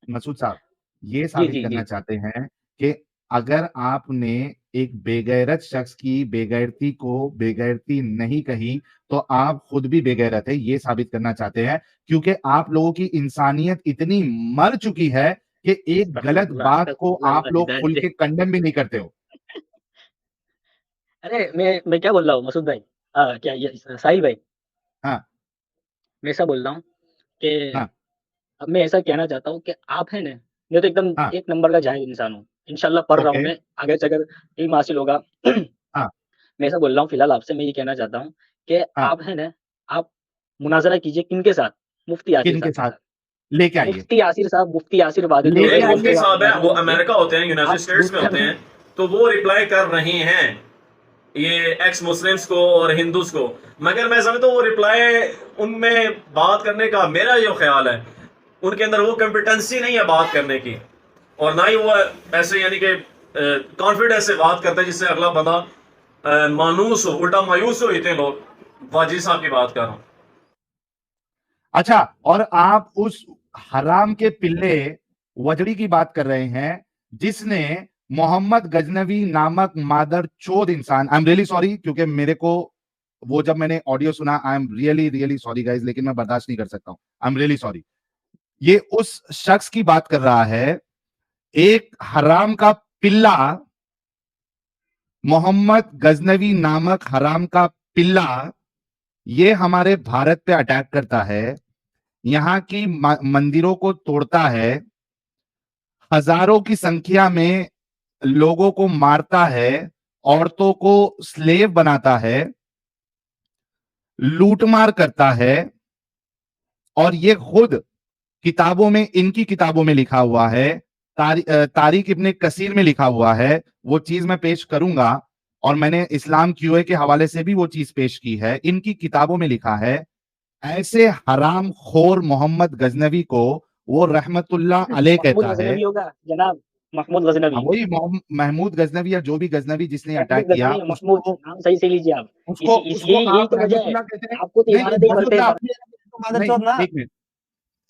S2: मसूद साहब, ये
S3: जी,
S2: साबित
S3: जी,
S2: करना
S3: जी।
S2: चाहते हैं कि अगर आपने एक बेगैरत शख्स की बेगैरती को बेगैरती नहीं कही, तो आप खुद भी बेगैरत है, ये साबित करना चाहते हैं। क्योंकि आप लोगों की इंसानियत इतनी मर चुकी है कि एक गलत
S3: अस्तगफुरुल्लाह,
S2: बात को
S3: अस्तगफुरुल्लाह,
S2: आप
S3: अल्लाह
S2: लोग
S3: हिदायत
S2: खुल
S3: दे।
S2: के कंडेम भी नहीं करते हो।
S3: अरे मैं क्या बोल रहा हूँ मसूद भाई, क्या ये साहिल भाई,
S2: हाँ,
S3: मैं ऐसा बोल रहा हूँ कि
S2: हाँ,
S3: अब मैं ऐसा कहना चाहता हूँ कि आप हैं ना, मैं तो एकदम
S2: हाँ,
S3: एक नंबर का जाहिल इंसान हूँ। इंशाल्लाह पढ़ रहा हूँ
S2: ओके,
S3: मैं, आगे चलकर इल्म हासिल होगा।
S2: हाँ,
S3: मैं ऐसा बोल रहा हूँ फिलहाल आपसे मैं ये कहना चाहता हूँ कि
S2: हाँ,
S3: आप हैं ना, आप मुनाज़रा कीजिए किनके साथ? मुफ्ती यासिर
S2: किन के
S3: साहब के
S2: साथ?
S3: साथ।
S2: लेके आइए,
S3: मुफ्ती यासिर साहब, मुफ्ती यासिर वादद जो
S2: लेके
S7: एक
S3: है
S7: मुफ्ती
S3: मुफ्ती
S2: आइए,
S7: साहब है, वो
S3: वादद
S7: अमेरिका होते हैं, यूनाइटेड
S3: आप
S7: स्टेट्स में होते
S3: दूसरे
S7: हैं, तो वो रिप्लाई कर रहे हैं ये एक्स मुस्लिम्स को और हिंदूज को। मगर मैं समझता हूँ वो रिप्लाई उनमें बात करने का, मेरा जो ख्याल है उनके अंदर वो कॉम्पिटेंसी नहीं है बात करने की, और ना ही वो ऐसे यानी कि कॉन्फिडेंस से बात करते हैं जिससे अगला बंदा मानूस हो, उल्टा मायूस हो इतने लोग। वाजी साहब की बात कर रहा हूँ।
S2: अच्छा, और आप उस हराम के पिल्ले वजड़ी की बात कर रहे हैं जिसने मोहम्मद गजनवी नामक मादर चोद इंसान, आई एम रियली सॉरी, क्योंकि मेरे को वो जब मैंने ऑडियो सुना, I am really really sorry guys, लेकिन मैं बर्दाश्त नहीं कर सकता हूं, आई एम रियली सॉरी। ये उस शख्स की बात कर रहा है, एक हराम का पिल्ला, मोहम्मद गजनवी नामक हराम का पिल्ला, ये हमारे भारत पे अटैक करता है, यहाँ की मंदिरों को तोड़ता है, हजारों की संख्या में लोगों को मारता है, औरतों को स्लेव बनाता है, लूटमार करता है, और ये खुद किताबों में, इनकी किताबों में लिखा हुआ है, तारीख इब्ने कसीर में लिखा हुआ है, वो चीज मैं पेश करूंगा, और मैंने इस्लाम क्यूए के हवाले से भी वो चीज पेश की है। इनकी किताबों में लिखा है, ऐसे हराम खोर मोहम्मद गजनवी को वो रहमतुल्लाह अलैह
S3: महमूद
S2: कहता है।
S3: गज़नवी होगा जनाब, महमूद
S2: हाँ,
S3: गज़नवी।
S2: वही महमूद गजनवी या जो भी गजनवी जिसने अटैक
S3: महमूद
S2: किया,
S3: गज़नवी या महमूद,
S2: उसको
S3: नाम सही से लीजिए आप।
S2: उसको
S3: इस
S2: उसको
S3: यही
S2: आप
S3: तो वजह है।
S2: रहमतुल्लाह कहते हैं।
S3: आपको तो
S2: नहीं
S3: इमारत ही पढ़ते हैं
S2: मसूद
S3: सर।
S2: साहब, नहीं, एक मिनट,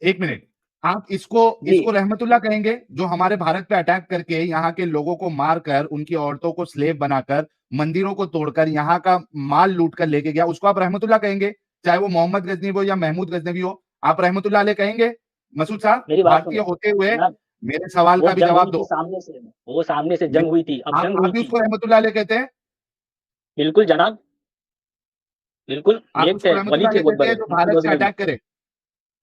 S2: एक मिनट, आप इसको
S3: जी,
S2: इसको रहमतुल्लाह कहेंगे जो हमारे भारत पे अटैक करके यहाँ के लोगों को मारकर, उनकी औरतों को स्लेव बनाकर, मंदिरों को तोड़कर, यहाँ का माल लूट कर लेके गया, उसको आप रहमतुल्लाह कहेंगे? चाहे वो मोहम्मद गजनवी हो या महमूद गजनवी हो, आप रहमतुल्लाह अलैह कहेंगे? मसूद साहब,
S3: मेरी बात
S2: भारतीय
S3: सुनो
S2: होते हुए
S3: जनाब,
S2: मेरे सवाल
S3: वो
S2: का भी
S3: जंग
S2: जवाब
S3: हुई थी
S2: दो।
S3: सामने से, वो सामने से
S2: मे-
S3: जंग हुई थी, अब जंग
S2: आप
S3: हुई
S2: भी
S3: थी।
S2: उसको रहमतुल्लाह अलैह कहते हैं?
S3: बिल्कुल जनाब, बिल्कुल,
S2: आप
S3: नेक
S2: उसको
S3: थे, वली
S2: रहमतुल्लाह
S3: थे
S2: अलैह
S3: बहुत
S2: कहते
S3: बड़े,
S2: हैं जो
S3: महमूद
S2: भारत पे
S3: गज़नवी।
S2: अटैक करे?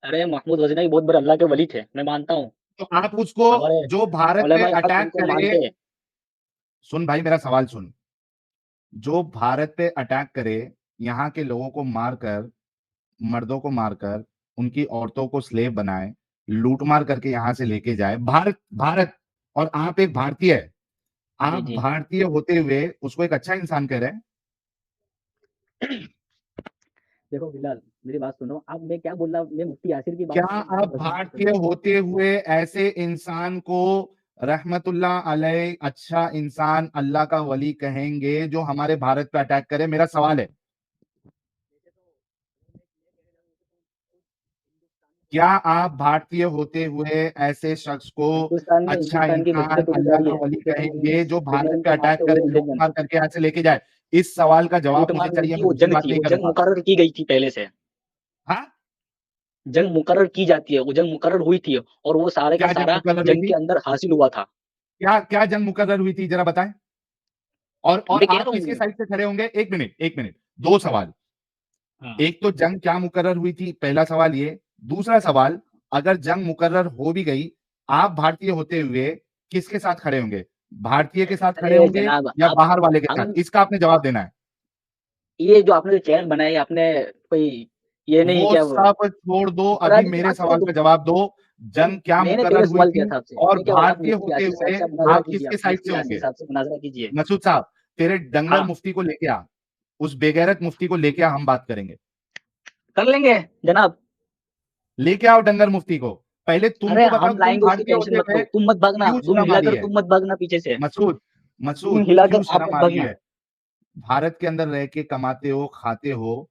S3: अरे महमूद गज़नवी बहुत बड़े अल्लाह के वली थे, मैं मानता हूँ।
S2: तो आप उसको,
S3: हमारे
S2: जो भारत पे
S3: उलमाए हक
S2: अटैक
S3: उनको
S2: करे,
S3: मानते हैं।
S2: सुन भाई मेरा सवाल सुन, जो भारत पे अटैक करे, यहाँ के लोगों को मारकर, मर्दों को मारकर, उनकी औरतों को स्लेव बनाए, लूटमार करके यहाँ से लेके जाए, भारत भारत, और आप एक भारतीय है,
S3: जी,
S2: आप
S3: जी।
S2: भारतीय होते हुए उसको एक अच्छा इंसान कह रहे हैं?
S3: देखो बिलाल, मेरी बात सुनो, अब मैं क्या बोल रहा हूँ, मैं मुफ्ती यासिर की बात
S2: क्या
S3: कर रहा हूँ,
S2: आप
S3: महमूद गज़नवी की
S2: भारतीय
S3: कर रहा हूँ।
S2: होते हुए ऐसे इंसान को रहमतुल्लाह अलैह अच्छा इंसान, अल्लाह का वली कहेंगे जो हमारे भारत पे अटैक करे? मेरा सवाल है, क्या आप भारतीय होते हुए ऐसे शख्स को अच्छा
S3: हिंदुस्तान की
S2: इंसान,
S3: मस्जिदें तोड़ी जा
S2: अल्लाह
S3: रही
S2: का
S3: है,
S2: वली
S3: क्योंकि
S2: कहेंगे जो
S3: मैंने
S2: भारत पे
S3: उनको
S2: अटैक
S3: मारते हुए
S2: करे,
S3: नहीं देखना।
S2: लूटमार करके यहाँ से लेके जाए? इस सवाल का जवाब मुझे
S3: लूटमार नहीं
S2: चाहिए,
S3: थी,
S2: मैं
S3: वो
S2: दूसरी
S3: जंग
S2: बात
S3: थी,
S2: नहीं
S3: वो जंग
S2: करूंगा।
S3: मुकर्रर की गई थी पहले से।
S2: हाँ,
S3: जंग मुकर्रर की जाती है, वो जंग मुकर्रर हुई थी और वो सारे का
S2: क्या जंग
S3: सारा
S2: मुकर्रर हुई
S3: जंग
S2: थी?
S3: के अंदर हासिल हुआ था।
S2: क्या क्या जंग मुकर्रर हुई थी, जरा बताएं। और
S3: मैं कह
S2: आप
S3: रहा
S2: किसके
S3: हूँ।
S2: साइड से खड़े होंगे? एक मिनट, एक मिनट, दो सवाल।
S3: हाँ,
S2: एक तो जंग क्या मुकर्रर हुई थी, पहला सवाल ये। दूसरा सवाल, अगर जंग मुकर्रर हो भी गई, आप भारतीय होते हुए किसके साथ खड़े होंगे? भारतीय के साथ खड़े
S3: अरे
S2: होंगे
S3: जनाब,
S2: या
S3: अब
S2: बाहर वाले के
S3: हम
S2: साथ? इसका आपने जवाब देना है।
S3: ये जो आपने जो चैनल बनाया है, आपने कोई ये नहीं
S2: वो
S3: क्या
S2: सब छोड़ दो, अभी
S3: राजनीति
S2: मेरे
S3: बात
S2: सवाल
S3: करो
S2: का जवाब दो। जंग क्या
S3: मैंने
S2: मुकर्रर
S3: पहले
S2: हुई
S3: सवाल किया
S2: थी
S3: था आपसे।
S2: और
S3: मैंने क्या बोला, आप
S2: भारतीय
S3: मुफ्ती
S2: होते
S3: यासिर साहब
S2: हुए
S3: से आप मुनाज़रा
S2: आप
S3: कीजिए,
S2: किसके
S3: आप
S2: साइड
S3: मुफ्ती
S2: से
S3: यासिर
S2: होंगे?
S3: साहब से मुनाज़रा कीजिए।
S2: मसूद साहब, तेरे डंगर
S3: हाँ,
S2: मुफ्ती को लेके आ, उस बेगैरत मुफ्ती को लेके आ, हम बात करेंगे।
S3: कर लेंगे जनाब।
S2: लेके आओ डंगर मुफ्ती को। पहले
S3: अरे
S2: तुमको बताओ,
S3: हम
S2: तुम
S3: लाएँगे, उसकी
S2: भारतीय
S3: टेंशन
S2: होते
S3: मत लो।
S2: हुए
S3: तुम मत भागना,
S2: क्यों
S3: दुम
S2: शर्म आ रही
S3: हिलाकर
S2: है?
S3: तुम मत भागना पीछे से।
S2: मसूद,
S3: दुम
S2: मसूद
S3: हिलाकर
S2: क्यों
S3: आप
S2: शर्म
S3: मत
S2: आ रही
S3: भागना।
S2: है? भारत के अंदर रह के कमाते हो, खाते हो,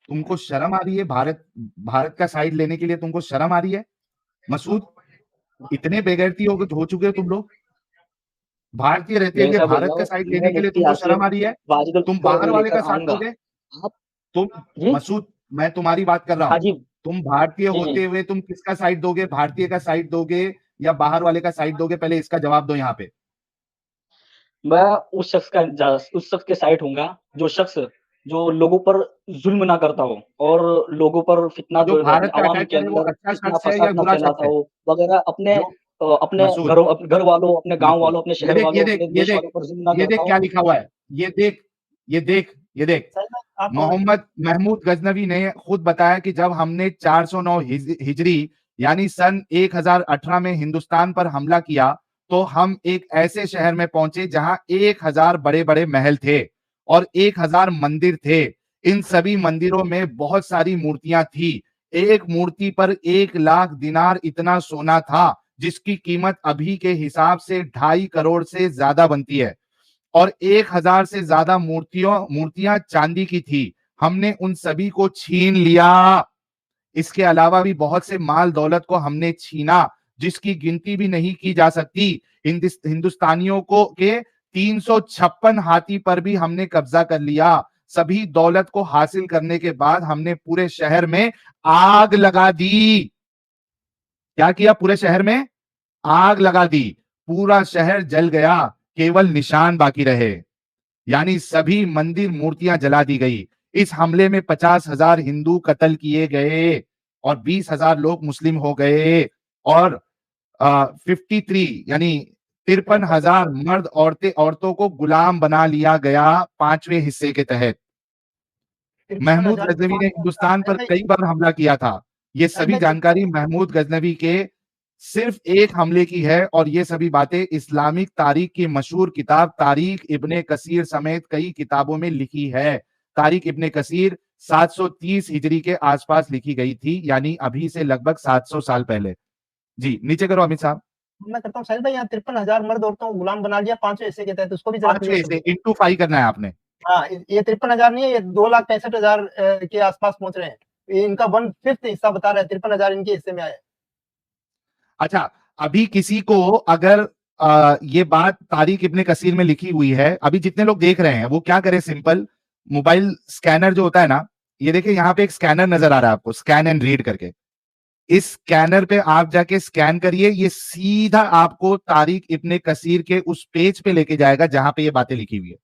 S2: तुमको शर्म आ रही है? भारत भारत का साइड लेने के लिए तुमको शर्म आ रही है? मसूद, इतने बेगैरती हो चुके हो तुम लोग। भारतीय रहते
S3: मैं
S2: हुए
S3: ऐसा बोल
S2: भारत
S3: रहा
S2: का
S3: हूँ,
S2: साइड
S3: मैं
S2: लेने के लिए
S3: मुफ्ती
S2: तुमको शर्म
S3: यासिर
S2: आ रही है?
S3: वाजिदुल
S2: तुम
S3: फ़िक्र
S2: बाहर
S3: को
S2: वाले
S3: लेकर
S2: का साथ
S3: आऊँगा।
S2: दोगे?
S3: आप
S2: तुम
S3: जी?
S2: मसूद, मैं तुम्हारी बात कर रहा
S3: हाँ
S2: हूं।
S3: जी।
S2: तुम भारतीय
S3: जी,
S2: होते
S3: जी।
S2: हुए तुम किसका साइड दोगे? भारतीय का साइड दोगे या बाहर वाले का साइड दोगे? पहले इसका जवाब दो यहाँ पे।
S3: मैं उस शख्स के साइड होऊँगा, जो शख्स जो लोगों पर ज़ुल्म ना करता हो और लोगों पर फितना
S2: जो
S3: जो है, अपने
S2: भारत पे
S3: अवाम
S2: अटैक
S3: के
S2: करे वो
S3: अंदर
S2: अच्छा
S3: फितना
S2: शख्स है या
S3: फ़साद ना
S2: बुरा
S3: फैलाता
S2: शख्स है?
S3: हो वगैरह
S2: जो
S3: अपने
S2: मसूद,
S3: घर वालों, अपने गाँव
S2: मसूद,
S3: वालों, अपने शहर वालों, अपने
S2: ये
S3: देश
S2: देख,
S3: वालों पर ज़ुल्म ना
S2: ये
S3: करता
S2: देख
S3: हो।
S2: क्या लिखा हुआ है। ये देख, ये देख, ये देख।
S6: सर आप
S2: मोहम्मद महमूद गजनवी ने खुद बताया कि जब हमने 409 हिजरी यानी सन 1018 में हिंदुस्तान पर हमला किया, तो हम एक ऐसे शहर में पहुंचे जहां 1000 बड़े बड़े महल थे और 1000 मंदिर थे। इन सभी मंदिरों में बहुत सारी मूर्तियां थी। एक मूर्ति पर 1 लाख दिनार इतना सोना था जिसकी कीमत अभी के हिसाब से 2.5 करोड़ से ज्यादा बनती है और 1000 से ज्यादा मूर्तियां चांदी की थी। हमने उन सभी को छीन लिया। इसके अलावा भी बहुत से माल दौलत को हमने छीना जिसकी गिनती भी नहीं की जा सकती। हिंदुस्तानियों को के 356 हाथी पर भी हमने कब्जा कर लिया। सभी दौलत को हासिल करने के बाद हमने पूरे शहर में आग लगा दी। क्या किया? पूरे शहर में आग लगा दी। पूरा शहर जल गया, केवल निशान बाकी रहे। यानी सभी मंदिर मूर्तियां जला दी गई। इस हमले में 50,000 हिंदू कत्ल किए गए और 20,000 लोग मुस्लिम हो गए और 53 यानी 53,000 मर्द औरतों को गुलाम बना लिया गया 5वें हिस्से के तहत। महमूद
S6: 53,000
S2: गजनवी ने हिंदुस्तान पर
S6: भाई
S2: कई बार हमला किया था। ये सभी
S6: भाई
S2: जानकारी महमूद गजनवी के सिर्फ एक हमले की है और ये सभी बातें इस्लामिक तारीख की मशहूर किताब तारीख इब्ने कसीर समेत कई किताबों में लिखी है। तारीख इब्ने कसीर 730 हिजरी के आसपास लिखी गई थी, यानी अभी से लगभग 700 साल पहले। जी, नीचे करो अमित साहब।
S6: मैं करता हूँ साहिल भाई, यहाँ 53,000 मर्द औरतों को गुलाम बना लिया 5वें हिस्से के तहत, उसको भी जरा क्लियर
S2: 5वें
S6: कर
S2: से
S6: दो।
S2: इंटू 5 करना है आपने।
S6: हाँ, ये 53,000 नहीं है, ये 2,65,000 के आसपास पहुंच रहे हैं। ये इनका 1/5 हिस्सा बता रहा है, 53,000 इनके हिस्से में आया है।
S2: अच्छा, अभी किसी को अगर ये बात तारीख इब्ने कसीर में लिखी हुई है, अभी जितने लोग देख रहे हैं वो क्या करें? सिंपल मोबाइल स्कैनर जो होता है ना, ये देखिए यहाँ पे एक स्कैनर नजर आ रहा है आपको, स्कैन एंड रीड करके। इस स्कैनर पे आप जाके स्कैन करिए, ये सीधा आपको तारीख इब्ने कसीर के उस पेज पे लेके जाएगा जहां पे ये बातें लिखी हुई है।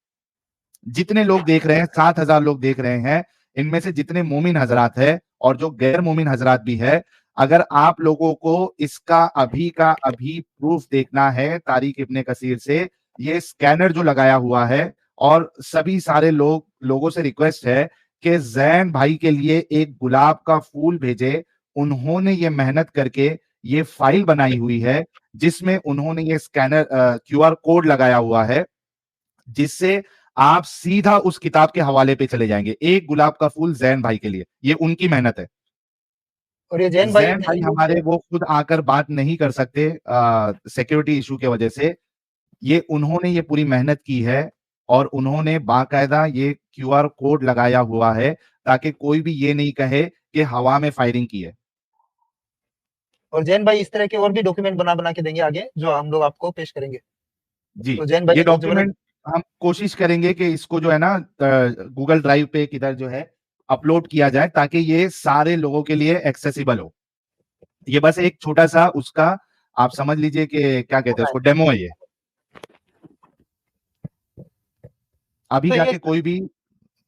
S2: जितने लोग देख रहे हैं, 7,000 लोग देख रहे हैं, इनमें से जितने मोमिन हजरात है और जो गैर मोमिन हजरात भी है, अगर आप लोगों को इसका अभी का अभी प्रूफ देखना है तारीख इब्ने कसीर से, ये स्कैनर जो लगाया हुआ है और सभी सारे लोगों से रिक्वेस्ट है कि जैन भाई के लिए एक गुलाब का फूल भेजे। उन्होंने ये मेहनत करके ये फाइल बनाई हुई है जिसमें उन्होंने ये स्कैनर QR कोड लगाया हुआ है, जिससे आप सीधा उस किताब के हवाले पे चले जाएंगे। एक गुलाब का फूल जैन भाई के लिए, ये उनकी मेहनत है।
S6: और ये जैन
S2: जैन भाई हमारे वो खुद आकर बात नहीं कर सकते सिक्योरिटी इशू के वजह से। ये उन्होंने ये पूरी मेहनत की है और उन्होंने बाकायदा ये QR कोड लगाया हुआ है ताकि कोई भी ये नहीं कहे कि हवा में फायरिंग की है।
S6: और जैन भाई इस तरह के और भी डॉक्यूमेंट बना बना के देंगे आगे, जो हम लोग आपको पेश करेंगे।
S2: जी,
S6: तो जैन भाई
S2: ये
S6: को जबरदस्त
S2: डॉक्यूमेंट हम कोशिश करेंगे कि इसको जो है ना गूगल ड्राइव पे किधर जो है अपलोड किया जाए ताकि ये सारे लोगों के लिए एक्सेसिबल हो। ये बस एक छोटा सा उसका आप समझ लीजिए कि क्या कहते हैं उसको, डेमो है ये। अभी
S6: तो ये
S2: जाके कोई भी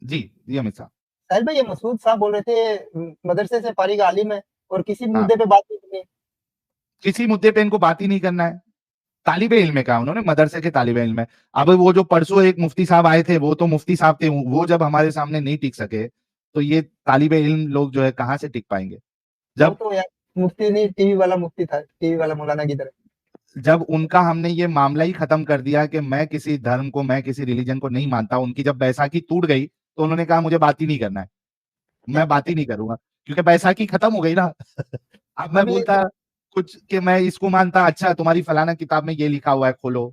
S2: जी अमित साहब।
S6: साहिल भाई, ये मसूद साहब बोल रहे थे मदरसे से फारिग आलिम है और किसी
S2: हाँ,
S6: मुद्दे पे बात नहीं करनी।
S2: किसी मुद्दे पे इनको बात ही नहीं करना है। तालिबे इल्म में कहा उन्होंने, मदरसे के तालिबे इल्म में। अब वो जो परसों एक मुफ्ती साहब आए थे, वो तो मुफ्ती साहब थे, वो जब हमारे सामने नहीं टिक सके, तो ये तालिबे इल्म लोग जो है कहाँ से टिक पाएंगे?
S6: वो
S2: जब
S6: तो यार मुफ्ती नहीं, टीवी वाला मुफ्ती था, टीवी वाला मौलाना की तरह।
S2: जब उनका हमने ये मामला ही खत्म कर दिया कि मैं किसी धर्म को, मैं किसी रिलीजन को नहीं मानता, उनकी जब बैसाखी टूट गई तो उन्होंने कहा मुझे बात ही नहीं करना है, मैं बात ही नहीं करूंगा, क्योंकि बैसाखी खत्म हो गई ना। अब मैं
S6: अभी
S2: बोलता कुछ कि मैं इसको मानता, अच्छा तुम्हारी फलाना किताब में ये लिखा हुआ है, खोलो।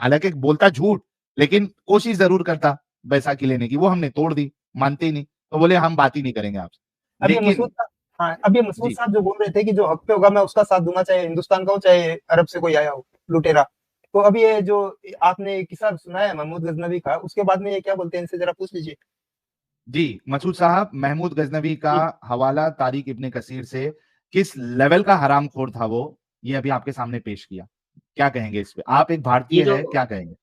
S2: हालांकि बोलता झूठ, लेकिन कोशिश जरूर करता बैसाखी लेने की, वो हमने तोड़ दी, मानते ही नहीं, तो बोले हम बात ही नहीं करेंगे आपसे।
S6: अभी
S2: लेकिन
S6: मसूद साहब, हाँ अभी मसूद
S2: जी
S6: साहब जो बोल रहे थे कि जो हक पे होगा मैं उसका साथ दूंगा, चाहे हिंदुस्तान का हो चाहे अरब से कोई आया हो लुटेरा। तो अभी ये जो आपने किस्सा सुनाया है महमूद गजनवी का, उसके बाद में ये क्या बोलते हैं, इनसे जरा पूछ लीजिए।
S2: जी, मसूद साहब, महमूद गजनवी का हवाला तारिक इब्ने कसीर से किस लेवल का हरामखोर था वो, ये अभी आपके सामने पेश किया। क्या कहेंगे इस पे? आप एक
S3: ये
S2: भारतीय
S3: जो
S2: है, क्या कहेंगे?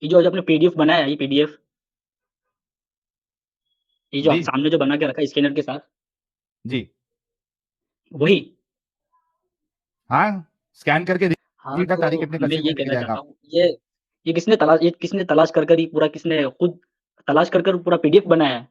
S3: ये जो आज आपने पीडीएफ बनाया है, ये पीडीएफ, ये जो आप
S2: जी,
S3: सामने जो बना के रखा है स्कैनर के साथ,
S2: जी।
S3: वही।
S2: हाँ, स्कैन करके
S3: हाँ,
S2: देखिएगा, तारिक
S3: तो
S2: इब्ने
S3: मैं
S2: कसीर
S3: ये
S2: में दिख
S3: कहना
S2: जाएगा
S3: चाहता
S2: आपको।
S3: हूँ, ये किसने तलाश कर कर, ये पूरा किसने खुद तलाश कर कर पूरा पीडीएफ बनाया है,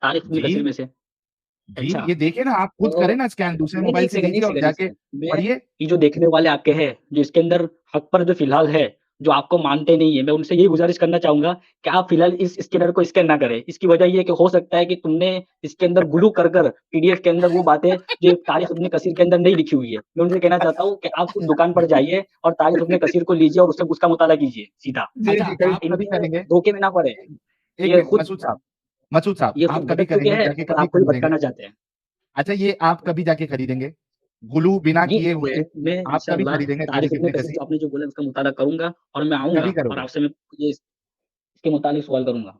S3: तारिक इब्न कसीर
S2: जी,
S3: में से?
S2: जी,
S3: अच्छा,
S2: ये देखिए ना, आप खुद करें
S3: तो
S2: ना स्कैन, दूसरे
S3: नहीं,
S2: मोबाइल
S3: एक
S2: से
S3: सेकंड,
S2: लीजिए
S3: एक
S2: और
S3: सेकंड, एक
S2: जाके
S3: सेकंड। मैं
S2: पढ़िए।
S3: ये जो देखने वाले आपके हैं, जो इसके अंदर हक पर जो फिलहाल है, जो आपको मानते नहीं है, मैं उनसे यही गुज़ारिश करना चाहूँगा कि आप फिलहाल इस स्कैनर को स्कैन ना करें। इसकी वजह ये है कि हो सकता है कि तुमने इसके अंदर ग्लू कर कर पीडीएफ के अंदर वो बातें जो तारिक इब्न कसीर के अंदर नहीं लिखी हुई है। मैं उनसे कहना चाहता हूँ कि आप खुद दुकान पर जाइए और तारिक इब्न कसीर को लीजिए और उससे उसका मुताला कीजिए सीधा।
S6: जी
S2: अच्छा,
S6: जी कहीं
S2: आप कभी
S3: इनके
S2: करेंगे?
S3: धोखे में ना पड़े।
S2: एक
S3: ये
S2: मिनट
S3: खुद
S2: मसूद साहब,
S3: ये खुद
S2: आप कभी
S3: भटक चुके
S2: करेंगे,
S3: हैं
S2: जाके
S3: और
S2: कभी
S3: आपको भी
S2: खरीदेंगे?
S3: भटकाना चाहते हैं।
S2: अच्छा, ये आप कभी जाके खरीदेंगे? ग्लू बिना
S3: जी,
S2: किए हुए
S3: मैं
S2: आप कभी
S3: इंशाअल्लाह
S2: खरीदेंगे
S3: तारिक
S2: तारिक
S3: इब्न
S2: इब्ने
S3: कसीर
S2: कसीर?
S3: जो आपने जो बोला उसका मुताला करूँगा और मैं आऊँगा
S2: कभी
S3: और
S2: करोगे?
S3: आपसे मैं ये इसके मुतालिक सवाल करूँगा।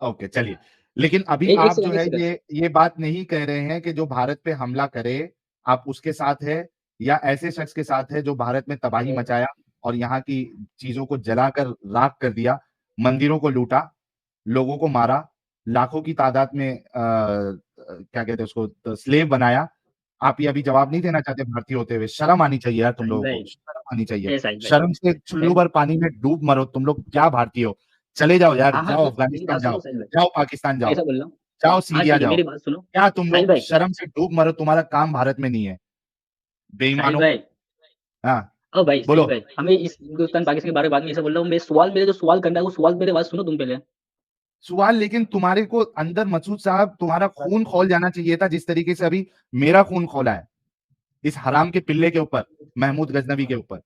S2: ओके, चलिए। लेकिन अभी
S3: ए एक
S2: आप जो
S3: सेकंड, एक
S2: है
S3: सेकंड।
S2: ये बात नहीं कह रहे हैं कि जो भारत पे हमला करे, आप उसके साथ है, या ऐसे शख्स के साथ है जो भारत में तबाही
S3: अ,
S2: मचाया और यहाँ की चीज़ों को जलाकर राख कर दिया, मंदिरों को लूटा, लोगों को मारा, लाखों की तादाद में क्या कहते हैं उसको, स्लेव बनाया। आप ये अभी जवाब नहीं देना चाहते भारतीय होते हुए? शर्म आनी चाहिए यार तुम
S3: साहिल
S2: लोगों को,
S3: भाई,
S2: शर्म आनी चाहिए।
S3: साहिल भाई,
S2: शर्म से चुल्लू
S3: ए
S2: भर पानी में डूब मरो, तुम लोग क्या भारतीय हो? चले जाओ यार,
S3: हाँ, हाँ,
S2: जाओ
S3: तो मेरी
S2: अफ़गानिस्तान
S3: बात सुनो
S2: जाओ,
S3: साहिल भाई,
S2: जाओ पाकिस्तान
S3: मैं
S2: जाओ,
S3: ऐसा बोल रहा हूँ।
S2: जाओ
S3: हाँ,
S2: सीरिया
S3: ठीक है,
S2: जाओ।
S3: मेरी बात सुनो।
S2: क्या तुम
S3: साहिल
S2: लोग
S3: भाई,
S2: शर्म से डूब मरो, तुम्हारा काम भारत में नहीं है,
S3: साहिल
S2: बेईमानों।
S3: भाई,
S2: हाँ,
S3: ओ भाई, साहिल
S2: बोलो।
S3: भाई, हमें इस हिंदुस्तान पाकिस्तान के बारे में बाद में ऐसा बोल रहा हूँ। मैं सवाल मेरे जो सवाल करना है वो सवाल मेरे बात सुनो तुम पहले।
S2: सवाल, लेकिन तुम्हारे को अंदर मसूद साहब तुम्हारा खून खौल जाना चाहिए था, जिस तरीके से अभी मेरा खून खौला है, इस हराम के पिल्ले के ऊपर, महमूद गजनवी के ऊपर।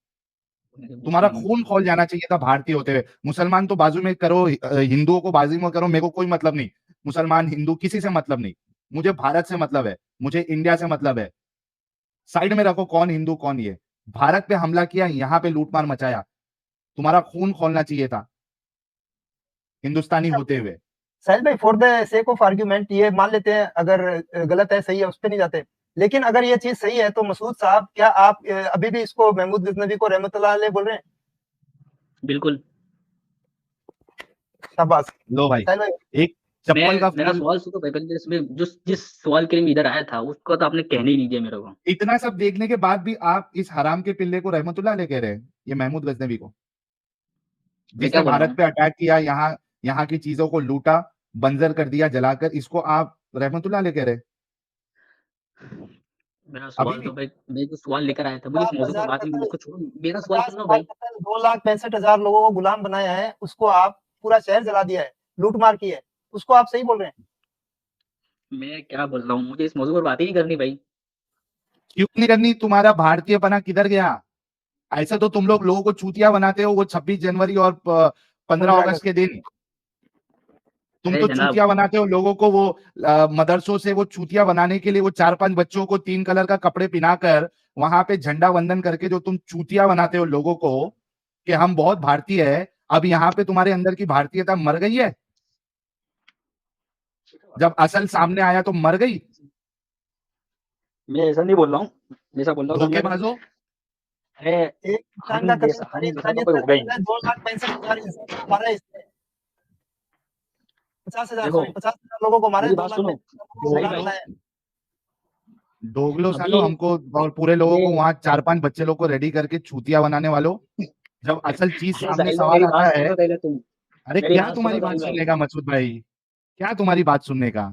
S2: तुम्हारा खून खौल जाना चाहिए था भारतीय होते हुए। मुसलमान तो बाजू में करो, हिंदुओं को बाजू में करो, मेरे को कोई मतलब नहीं। मुसलमान, हिंदू, किसी से मतलब नहीं। मुझे भारत से मतलब है, मुझे इंडिया से मतलब है। साइड में रखो कौन हिंदू कौन ये। भारत पे हमला किया, यहाँ पे लूटमार मचाया, तुम्हारा खून खोलना चाहिए था हिंदुस्तानी होते हुए।
S6: साहिल भाई for the sake of argument ये मान लेते हैं, अगर गलत है सही है उस पे नहीं जाते, लेकिन अगर ये चीज सही है तो मसूद साहब क्या आप अभी भी इसको महमूद गजनवी को रहमतुल्लाह अलैह बोल रहे हैं?
S3: बिल्कुल।
S6: शाबाश
S2: लो भाई,
S6: साहिल भाई।
S2: एक चप्पल का
S3: मेरा
S2: फूल।
S3: सवाल सुनो भाई, पहले इसमें जिस सवाल के लिए मैं इधर आया था उसको तो आपने कहने ही नहीं दिया मेरे को।
S2: इतना सब देखने के बाद भी आप इस हराम के पिल्ले को रहमतुल्लाह अलैह कह रहे हैं, ये महमूद गजनवी को,
S3: मैं क्या
S2: जिसने
S3: बोल रहा
S2: भारत
S3: हूँ,
S2: पे अटैक किया, यहाँ यहाँ की चीजों को लूटा, बंजर कर दिया जलाकर, इसको आप रहमतुल्लाह अलैह कह रहे हैं
S3: मेरा
S2: अभी
S3: सवाल तो
S2: भी?
S3: भाई, मैं जो सवाल लेकर आया था मुझे इस मौजूद पर
S6: 50,000
S3: बात नहीं,
S6: कत्ल,
S3: उसको छोड़ो, मेरा सवाल
S6: 50
S3: सुनो
S6: साल
S3: भाई।
S6: कत्ल, 2,65,000 लोगों को गुलाम बनाया है, उसको आप पूरा शहर जला दिया है, लूटमार की है, उसको आप सही बोल रहे हैं?
S3: मैं क्या बोल रहा हूँ, मुझे इस मौजूद पर बात ही नहीं करनी भाई।
S2: क्यों नहीं करनी? तुम्हारा भारतीयपना किधर गया? ऐसा तो तुम लोग लोगों को चूतिया बनाते हो, वो 26 जनवरी और 15
S6: 15
S2: अगस्त
S6: अगस्त।
S2: के दिन तुम
S3: अरे
S2: तो
S3: जनाब,
S2: चूतिया बनाते हो लोगों को। वो मदरसों से वो चूतिया बनाने के लिए वो 4-5 बच्चों को 3 कलर का कपड़े पहनाकर वहां पे झंडा वंदन करके जो तुम चूतिया बनाते हो लोगों को कि हम बहुत भारतीय है, अब यहाँ पे तुम्हारे अंदर की भारतीयता मर गई है? जब असल सामने आया तो मर गई?
S3: मैं ऐसा नहीं बोल रहा हूँ, मैं ऐसा बोल रहा हूँ कि अंदर,
S2: धोखेबाजों।
S3: अरे
S6: एक इंसान का कत्ल सारी
S3: हम जैसा तो
S6: इंसानियत
S3: कोई
S6: का
S3: होगा ही
S6: कत्ल है,
S3: नहीं।
S6: 2,65,000 इंसान को मारा है इसने, 50,000
S3: देखो,
S6: सॉरी 50,000 लोगों को मारा है,
S3: मेरी बात सुनो
S6: 2,65,000 लोगों को
S3: साहिल
S6: गुलाम
S3: भाई,
S6: बनाया है।
S2: डोगलो सालो
S3: अभी
S2: हमको और पूरे लोगों को
S3: ये
S2: वहां 4-5 बच्चे लोग को रेडी करके चूतिया बनाने वालों, जब असल चीज
S3: अरे
S2: सामने
S3: साहिल भाई,
S2: सवाल
S3: मेरी
S2: आता
S3: बात
S2: है।
S3: सुनो पहले तुम।
S2: अरे
S3: मेरी
S2: क्या
S3: बात सुनो
S2: तुम्हारी बात
S3: साहिल भाई।
S2: सुनने का मसूद भाई, क्या तुम्हारी बात सुनने का,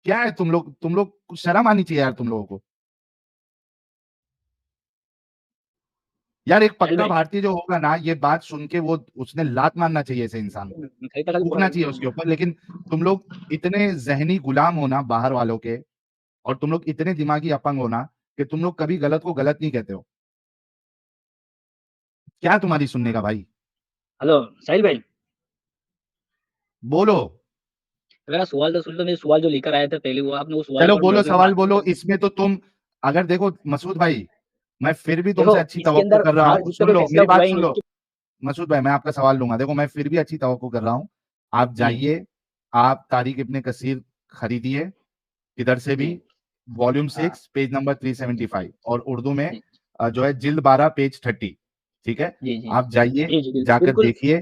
S2: क्या है तुम लोग कुछ शर्म आनी चाहिए यार तुम लोगों को। यार एक
S3: साहिल
S2: पक्का
S3: भाई,
S2: भारतीय जो होगा ना, ये बात सुन के वो उसने लात मारना चाहिए ऐसे इंसान को,
S3: सही तक
S2: थूकना चाहिए उसके ऊपर। लेकिन तुम लोग इतने जहनी गुलाम हो ना बाहर वालों के, और तुम लोग इतने दिमागी अपंग हो ना कि तुम लोग कभी गलत को गलत नहीं कहते हो। क्या तुम्हारी सुनने का भाई,
S3: हेलो साहिल भाई,
S2: बोलो।
S3: मेरा सवाल तो सुन लो। मेरे सवाल जो लेकर आए थे पहले, वो आपने वो सवाल
S2: चलो
S3: पर
S2: बोलो,
S3: मौजूद
S2: सवाल
S3: बात
S2: बोलो।
S3: करो।
S2: इसमें तो तुम, अगर देखो मसूद भाई, मैं फिर भी
S3: देखो
S2: तुमसे अच्छी
S3: इसके
S2: तवक्को
S3: अंदर
S2: कर रहा
S3: बाहर
S2: हूँ।
S3: जितने
S2: सुन
S3: भी
S2: लो
S3: फैसला
S2: मेरी बात, सुन
S3: बुलवाएंगे
S2: लो
S3: उसके।
S2: मसूद भाई, मैं आपका सवाल लूंगा। देखो मैं फिर भी अच्छी तवक्को कर रहा हूँ। आप
S3: जी
S2: जाइए, आप तारिक इब्ने कसीर खरीदिए किधर से भी,
S3: जी
S2: वॉल्यूम
S3: हाँ
S2: 6 पेज नंबर 375, और उर्दू में
S3: जी
S2: जो है जिल्द 12 पेज 30। ठीक है,
S3: जी जी
S2: आप जाइए,
S3: जी जी
S2: जाकर
S3: बिल्कुल।
S2: देखिए।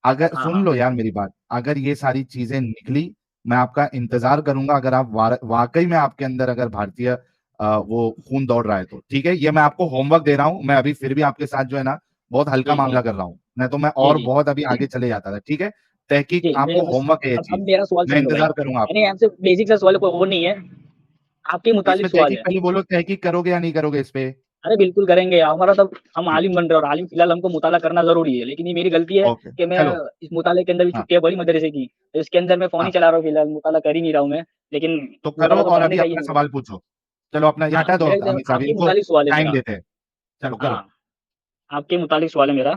S2: अगर
S3: हाँ
S2: सुन
S3: हाँ
S2: लो यार मेरी बात, अगर ये सारी चीजें निकली, मैं आपका इंतजार करूंगा। अगर आप वाकई में आपके अंदर अगर भारतीय वो खून दौड़ रहा है तो ठीक है। ये मैं आपको होमवर्क दे रहा हूँ। मैं अभी फिर भी आपके साथ जो है ना बहुत हल्का
S3: जी जी
S2: मामला कर रहा हूँ, नहीं तो मैं
S3: जी
S2: और
S3: जी
S2: बहुत अभी आगे चले जाता था। ठीक है, तहकीक
S3: जी मैं
S2: आपको
S3: बस।
S2: होमवर्क है ये
S3: अब
S2: चीज,
S3: मेरा सवाल
S2: मैं
S3: सुन लो भाई।
S2: इंतजार करूंगा
S3: मैंने
S2: आपका।
S3: आपसे बेसिक सा सवाल, कोई वो नहीं है। आपके मुतालिक
S2: इसमें
S3: सवाल
S2: तहकीक
S3: है।
S2: पहले बोलो, तहकीक करोगे या नहीं करोगे इस पे।
S3: अरे बिल्कुल करेंगे हमारा तब। हम आलिम बन रहे हैं, और आलिम फिलहाल हमको मुताला करना जरूरी है, लेकिन ये मेरी गलती है
S2: ओके
S3: कि मैं
S2: चलो।
S3: इस मुताले के अंदर भी
S2: हाँ
S3: छुट्टियां पड़ी मदरसे की, तो इसके अंदर मैं फोन ही
S2: हाँ,
S3: चला रहा हूँ फिलहाल, मुताला कर ही नहीं रहा हूँ मैं। लेकिन
S2: तो करो
S3: मुताला तो
S2: और
S3: करने
S2: अभी
S3: का ही
S2: अपना
S3: है।
S2: सवाल पूछो। चलो अपना ये
S3: हाँ
S2: हटा दो,
S3: मेरे
S2: अमीर साहब
S3: आपके
S2: इनको
S3: मुतालिक सवाल है
S2: टाइम
S3: मेरा।
S2: देते हैं। चलो करो।
S3: हाँ आपके मुतालिक सवाल है मेरा।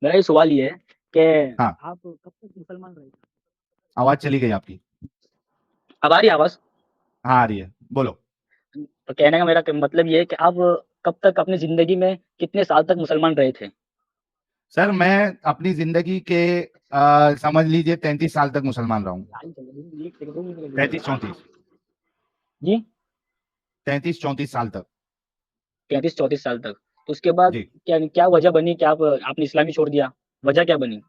S3: मेरा ये सवाल ये है कि
S2: हाँ,
S3: आप कब तक मुसलमान रहे।
S2: आवाज चली गई आपकी।
S3: अब आ रही है आवाज।
S2: हाँ आ रही है, बोलो।
S3: तो कहने का मेरा मतलब ये है कि आप कब तक अपनी जिंदगी में कितने साल तक मुसलमान रहे थे।
S2: सर मैं अपनी जिंदगी के समझ लीजिए 33 साल तक मुसलमान रहा हूँ। 33 34,
S3: जी
S2: 33 34 साल तक।
S3: 33-34 साल तक। तो उसके बाद
S2: जी
S3: क्या क्या वजह बनी कि आपने इस्लाम ही छोड़ दिया। वजह क्या बनी।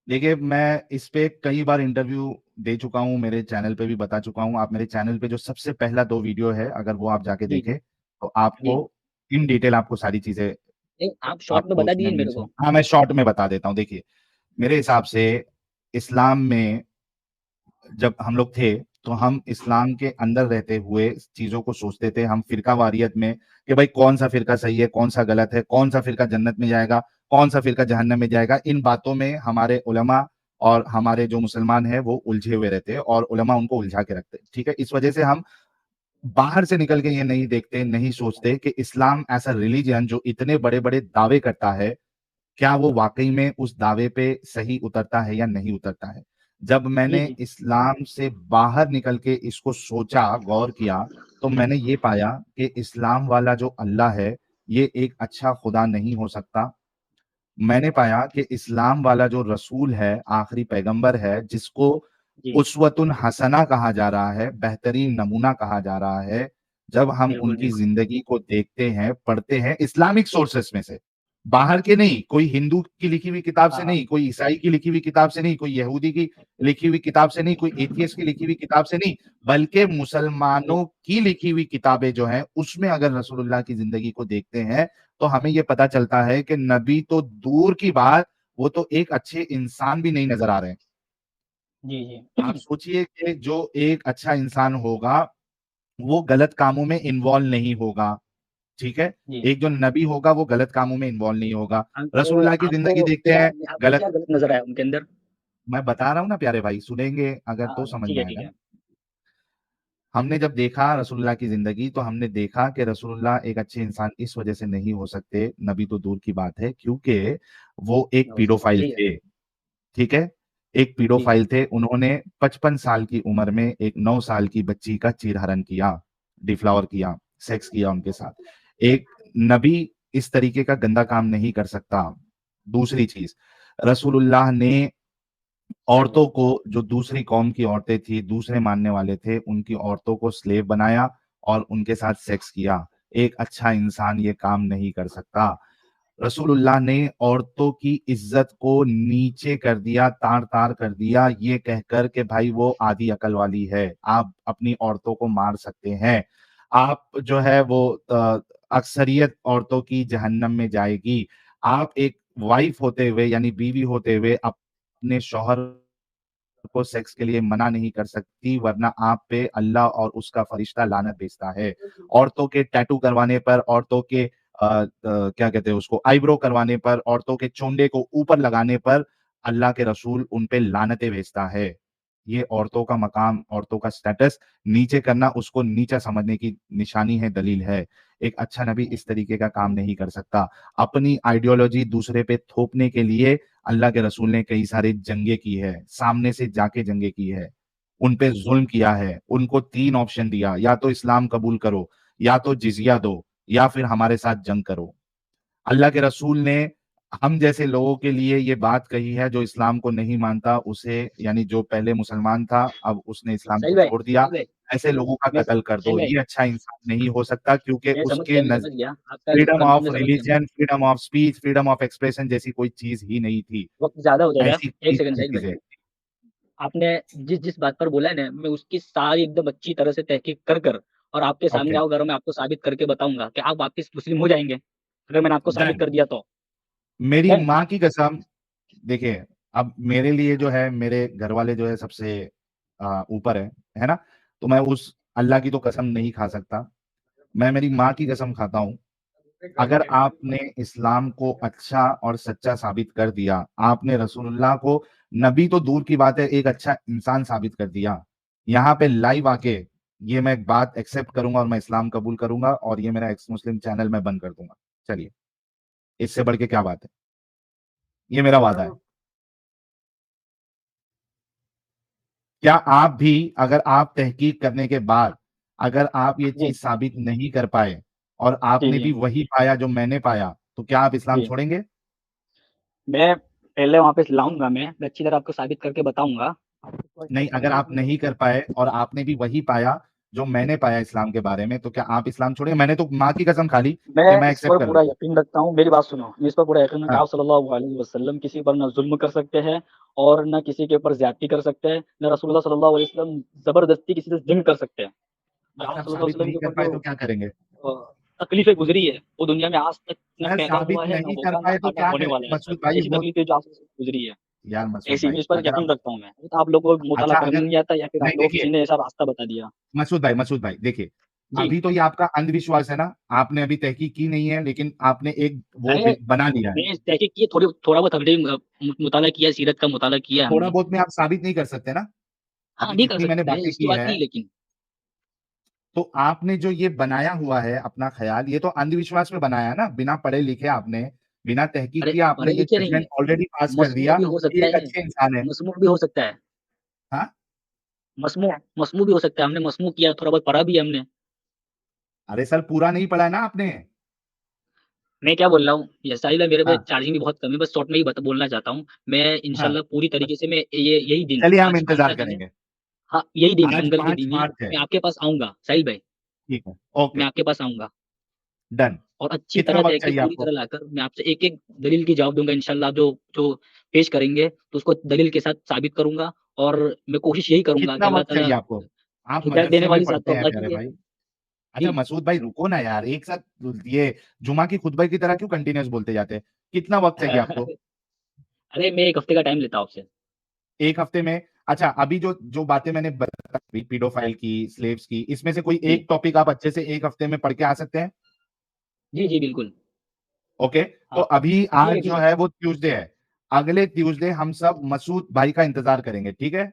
S2: देखिए, मैं इस पे कई बार इंटरव्यू दे चुका हूँ, मेरे चैनल पे भी बता चुका हूँ। आप मेरे चैनल पे जो सबसे पहला 2 वीडियो है, अगर वो आप जाके
S3: जी जी
S2: देखें तो आपको
S3: जी।
S2: इन डिटेल आपको सारी चीजें
S3: नहीं आप शॉर्ट में
S2: आपको
S3: बता
S2: उसमें
S3: दीजिए
S2: मिल
S3: मेरे
S2: जाए।
S3: को।
S2: हाँ मैं शॉर्ट में बता देता हूँ। देखिए, मेरे हिसाब से इस्लाम में जब हम लोग थे, तो हम इस्लाम के अंदर रहते हुए चीजों को सोचते थे। हम फिरका वारियत में कि भाई कौन सा फिरका सही है, कौन सा गलत है, कौन सा फिरका जन्नत में जाएगा, कौन सा फिरका जहन्नम में जाएगा, इन बातों में हमारे उलमा और हमारे जो मुसलमान हैं वो उलझे हुए रहते हैं, और उलमा उनको उलझा के रखते हैं। ठीक है, इस वजह से हम बाहर से निकल के ये नहीं देखते, नहीं सोचते कि इस्लाम ऐसा रिलीजन जो इतने बड़े बड़े दावे करता है, क्या वो वाकई में उस दावे पे सही उतरता है या नहीं उतरता है। जब
S3: जी
S2: मैंने
S3: जी
S2: इस्लाम से बाहर निकल के इसको सोचा, गौर किया, तो मैंने ये पाया कि इस्लाम वाला जो अल्लाह है, ये एक अच्छा खुदा नहीं हो सकता। मैंने पाया कि इस्लाम वाला जो रसूल है, आखिरी पैगंबर है, जिसको
S3: जी
S2: उसवतुन हसना कहा जा रहा है, बेहतरीन नमूना कहा जा रहा है, जब हम
S3: बिल्कुल
S2: उनकी
S3: बिल्कुल।
S2: जिंदगी को देखते हैं, पढ़ते हैं इस्लामिक सोर्सेस में से, बाहर के नहीं, कोई हिंदू की लिखी हुई किताब
S3: हाँ
S2: से
S3: हाँ
S2: नहीं, कोई ईसाई की लिखी हुई किताब से नहीं, कोई यहूदी की लिखी हुई किताब से नहीं, कोई एथियस्ट की लिखी हुई किताब से नहीं, बल्कि
S3: जी
S2: मुसलमानों की लिखी हुई किताबें जो हैं, उसमें अगर रसूलुल्लाह की जिंदगी को देखते हैं, तो हमें ये पता चलता है कि नबी तो दूर की बात, वो तो एक अच्छे इंसान भी नहीं नजर आ रहे हैं।
S3: जी जी
S2: आप सोचिए कि जो एक अच्छा इंसान होगा, वो गलत कामों में इन्वॉल्व नहीं होगा। ठीक है,
S3: जी।
S2: एक जो नबी होगा वो गलत कामों में इन्वॉल्व नहीं होगा।
S3: तो
S2: रसूलुल्लाह की
S3: आपको
S2: जिंदगी देखते
S3: क्या
S2: हैं,
S3: आपको
S2: गलत।
S3: क्या गलत नजर आया उनके अंदर।
S2: मैं बता रहा हूं ना प्यारे भाई, सुनेंगे अगर तो
S3: हाँ
S2: समझ
S3: ठीक
S2: में
S3: है ठीक
S2: आएगा।
S3: है।
S2: हमने जब देखा रसूलुल्लाह की जिंदगी, तो हमने देखा कि रसूलुल्लाह एक अच्छे इंसान इस वजह से नहीं हो सकते, नबी तो दूर की बात है, क्योंकि वो एक पीडोफाइल
S3: सही है।
S2: थे। ठीक है, एक
S3: जी
S2: पीडोफाइल थे। उन्होंने 55 साल की उम्र में एक 9 साल की बच्ची का चीरहरण किया, डिफ्लावर किया, सेक्स किया उनके साथ। एक नबी इस तरीके का गंदा काम नहीं कर सकता। दूसरी चीज, रसूलुल्लाह ने औरतों को, जो दूसरी कौम की औरतें थी, दूसरे मानने वाले थे, उनकी औरतों को स्लेव बनाया और उनके साथ सेक्स किया। एक अच्छा इंसान ये काम नहीं कर सकता। रसूलुल्लाह ने औरतों की इज्जत को नीचे कर दिया, तार-तार कर दिया, ये कहकर के भाई वो आधी अकल वाली है, आप अपनी औरतों को मार सकते हैं। आप जो है वो अक्सरियत औरतों की जहन्नम में जाएगी। आप एक वाइफ होते हुए यानी बीवी होते हुए अपने शौहर को सेक्स के लिए मना नहीं कर सकती, वरना आप पे अल्लाह और उसका फरिश्ता लानत भेजता है। औरतों के टैटू करवाने पर, औरतों के क्या कहते हैं उसको, आईब्रो करवाने पर, औरतों के चोंडे को ऊपर लगाने पर अल्लाह के रसूल उन पे लानतें भेजता है। ये औरतों का मकाम, औरतों का स्टेटस नीचे करना, उसको नीचा समझने की निशानी है, दलील है। एक अच्छा नबी इस तरीके का काम नहीं कर सकता। अपनी आइडियोलॉजी दूसरे पे थोपने के लिए अल्लाह के रसूल ने कई सारी जंगें की है, सामने से जाके जंगें की है, उन पे जुल्म किया है, उनको 3 ऑप्शन दिया, या तो इस्लाम कबूल करो, या तो जिज़िया दो, या फिर हमारे साथ जंग करो। अल्लाह के रसूल ने हम जैसे लोगों के लिए ये बात कही है, जो इस्लाम को नहीं मानता उसे, यानी जो पहले मुसलमान था अब उसने इस्लाम
S3: साहिल
S2: को
S3: भाई,
S2: छोड़ दिया,
S3: साहिल भाई,
S2: ऐसे लोगों का
S3: मैं
S2: कत्ल कर
S3: साहिल
S2: दो।
S3: भाई,
S2: ये अच्छा इंसान नहीं हो सकता, क्योंकि
S3: मैं समझ
S2: उसके
S3: गया, मैं
S2: नज़
S3: समझ गया आपका
S2: फ्रीडम
S3: कंसर्न,
S2: ऑफ
S3: मैं समझ गया।
S2: Religion, freedom of speech, freedom of expression जैसी कोई चीज़ ही नहीं थी।
S3: वक़्त ज़्यादा हो जाएगा,
S2: ऐसी
S3: एक
S2: कई
S3: सेकंड
S2: सारी
S3: साहिल भाई।
S2: चीज़ें।
S3: आपने जिस बात पर बोला है ना, मैं उसकी सारी एकदम अच्छी तरह से तहकीक कर और आपके सामने
S2: ओके,
S3: आओ, अगर मैं आपको साबित करके बताऊँगा कि आप वापस मुस्लिम हो जाएँगे, अगर मैंने आपको साबित
S2: डन।
S3: कर दिया तो।
S2: मेरी
S3: डन?
S2: माँ की कसम, देखिए, अब मेरे लिए जो है, मेरे घरवाले जो है सबसे ऊपर है ना? तो मैं उस अल्लाह की तो कसम नहीं खा सकता। मैं मेरी माँ की कसम खाता हूँ, अगर आपने इस्लाम को अच्छा और सच्चा साबित कर दिया, आपने रसूलुल्लाह को नबी तो दूर की बात है, एक अच्छा इंसान साबित कर दिया। यहाँ पे लाइव आके ये मैं बात एक्सेप्ट करूँगा और मैं इस्लाम कबूल करूँगा और ये मेरा एक्स मुस्लिम चैनल मैं बंद कर दूँगा। चलिए, इससे बढ़ के क्या बात है? ये मेरा वादा है। क्या आप भी, अगर आप तहकीक करने के बाद, अगर आप ये
S3: जी,
S2: चीज़ साबित नहीं कर पाए और
S3: जी,
S2: आपने
S3: जी,
S2: भी वही पाया जो मैंने पाया, तो क्या आप इस्लाम
S3: जी।
S2: छोड़ेंगे?
S3: मैं पहले वहाँ पे लाऊँगा, मैं अच्छी तरह आपको साबित करके बताऊँगा।
S2: नहीं, अगर आप नहीं कर पाए और आपने भी वही पाया जो मैंने पाया इस्लाम के बारे में, तो क्या आप इस्लाम छोड़ेंगे? मैंने तो माँ की कसम खा ली कि
S3: मैं
S2: मैं
S3: इस
S2: एक्सेप्ट
S3: पर
S2: कर
S3: पूरा
S2: लूँगा।
S3: यकीन रखता हूँ, मेरी बात सुनो, मैं इस पर पूरा यकीन है कि
S2: हाँ,
S3: आप सल्लल्लाहु अलैहि वसल्लम किसी पर ना ज़ुल्म कर सकते हैं और ना किसी के ऊपर ज़्यादती कर सकते हैं, ना रसूलुल्लाह सल्लल्लाहु अलैहि वसल्लम ज़बरदस्ती किसी से जंग कर सकते हैं। जो
S2: अगर
S3: आप
S2: आप
S3: सल्लल्लाहु अलैहि
S2: साबित
S3: वसल्लम
S2: नहीं
S3: के
S2: कर
S3: ऊपर
S2: पाए
S3: जो
S2: तो क्या करेंगे?
S3: तकलीफ़ें गुज़री है, वो दुनिया में आज तक ना
S2: अगर
S3: पैदा
S2: साबित
S3: हुआ है, ना
S2: नहीं कर
S3: होगा, ना
S2: पाए तो
S3: आगे
S2: क्या
S3: होने
S2: करें?
S3: वाला है आज तक।
S2: मसूद भाई
S3: ऐसी
S2: वो,
S3: तकलीफ़ें जो आप गुज़री है,
S2: यार मसूद
S3: ऐसी मैं
S2: भाई,
S3: इस पर
S2: अगर आप,
S3: यकीन रखता हूँ मैं। तो आप लोगों को मुताला
S2: अच्छा
S3: करने
S2: अगर,
S3: नहीं आता या फिर
S2: नहीं
S3: आप लोगों को
S2: देखिए,
S3: किसी ने ऐसा रास्ता बता दिया।
S2: मसूद भाई देखिए,
S3: जी।
S2: अभी तो ये आपका अंधविश्वास है ना? आपने अभी तहकीक की नहीं है, लेकिन आपने एक वो
S3: मैंने
S2: बना लिया है।
S3: मैंने तहकीक की है, थोड़ा बहुत हमने मुताला किया है, सीरत का मुताला किया है
S2: थोड़ा
S3: हमने।
S2: बहुत में आप साबित नहीं कर सकते ना?
S3: हाँ,
S2: अभी
S3: नहीं कर
S2: जितनी मैंने
S3: सकते,
S2: बातें
S3: उसकी
S2: की
S3: बात
S2: है,
S3: नहीं लेकिन।
S2: तो आपने जो ये बनाया हुआ है अपना ख़्याल, ये तो अंधविश्वास में बनाया है ना? बिना पढ़े-लिखे आपने, बिना तहकीक
S3: अरे,
S2: किए आपने ये
S3: पढ़े-लिखे नहीं
S2: जजमेंट
S3: है,
S2: ऑलरेडी पास कर
S3: मसमूअ
S2: दिया
S3: भी हो
S2: कि
S3: सकता
S2: एक
S3: है,
S2: अच्छे इंसान है।
S3: मसमूअ भी हो सकता है,
S2: हाँ?
S3: मसमूअ मसमूअ भी हो सकता है, हमने मसमूअ किया, थोड़ा बहुत पढ़ा भी है हमने।
S2: अरे सर, पूरा नहीं पढ़ा है ना आपने?
S3: मैं क्या बोल रहा हूँ, ये साहिल है, मेरे पे
S2: हाँ,
S3: चार्जिंग भी बहुत कम है, बस शॉर्ट में ही बोलना चाहता हूँ। मैं
S2: हाँ।
S3: इंशाअल्लाह पूरी तरीके से मैं ये यही दिन,
S2: चलिए हम
S3: आज कौन-सा
S2: इंतज़ार
S3: दिन है?
S2: करेंगे।
S3: हाँ, यही दिन
S2: आज
S3: मंगल के
S2: 5
S3: दिन ही
S2: मार्च है।
S3: मैं आपके पास आऊँगा, साहिल भाई,
S2: ठीक है,
S3: मैं
S2: ओके,
S3: आपके पास आऊँगा।
S2: डन।
S3: और अच्छी
S2: कितना
S3: तरह
S2: वक़्त
S3: तहकीक
S2: चाहिए
S3: पूरी
S2: आपको?
S3: तरह लाकर मैं आपसे एक-एक दलील की जवाब दूँगा इंशाअल्लाह। आप जो जो पेश करेंगे, तो उसको दलील के साथ साबित करूँगा और मैं कोशिश यही करूँगा कि
S2: कितना
S3: अल्लाह
S2: वक़्त
S3: ताला
S2: चाहिए आपको? आप
S3: हिदायत देने
S2: मदरसे में
S3: वाली ज़ात
S2: पढ़ते
S3: तो
S2: हैं
S3: अल्लाह
S2: प्यारे
S3: की है।
S2: भाई। अच्छा
S3: जी,
S2: मसूद भाई रुको ना यार, एक साथ ये जुमा की खुतबा की तरह क्यों कंटीन्यूअस बोलते जाते हैं? कितना वक़्त चाहिए आपको?
S3: अरे मैं 1 हफ्ते का टाइम लेता हूँ आपसे।
S2: 1 हफ्ते में? अच्छा, अभी जो जो बातें मैंने बताई पीडोफाइल की, स्लेव्स की, इसमें से कोई
S3: जी।
S2: एक टॉपिक आप अच्छे से 1 हफ्ते में पढ़ के आ सकते हैं?
S3: जी, जी, बिल्कुल।
S2: ओके, तो
S3: हाँ,
S2: अभी
S3: ठीक
S2: आज
S3: है,
S2: जो
S3: ठीक है।
S2: है वो ट्यूसडे है। अगले ट्यूसडे हम सब मसूद भाई का इंतज़ार करेंगे, ठीक है?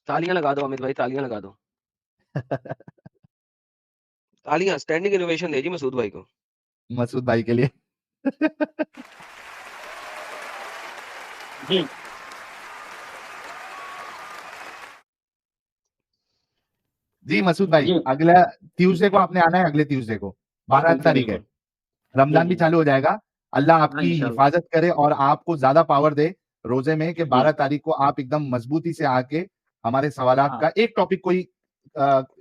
S4: तालियाँ लगा दो अमित भाई, तालियाँ लगा दो। तालियाँ, स्टैंडिंग ओवेशन दीजिए मसूद भाई को।
S2: मसूद भाई के लिए।
S3: जी,
S2: जी, मसूद भाई,
S3: जी।
S2: अगला ट्यूसडे को आपने आना है, अगले ट्यूसडे को, 12
S3: बिल्कुल,
S2: तारीख है।
S3: बिल्कुल। जी,
S2: रमज़ान भी
S3: जी।
S2: चालू हो जाएगा। अल्लाह
S3: हाँ,
S2: आपकी
S3: इंशाअल्लाह।
S2: हिफ़ाज़त करे और आपको ज़्यादा पावर दे रोज़े में कि
S3: जी,
S2: 12 तारीख को आप एकदम मज़बूती से आके हमारे सवालात
S3: हाँ,
S2: का एक टॉपिक कोई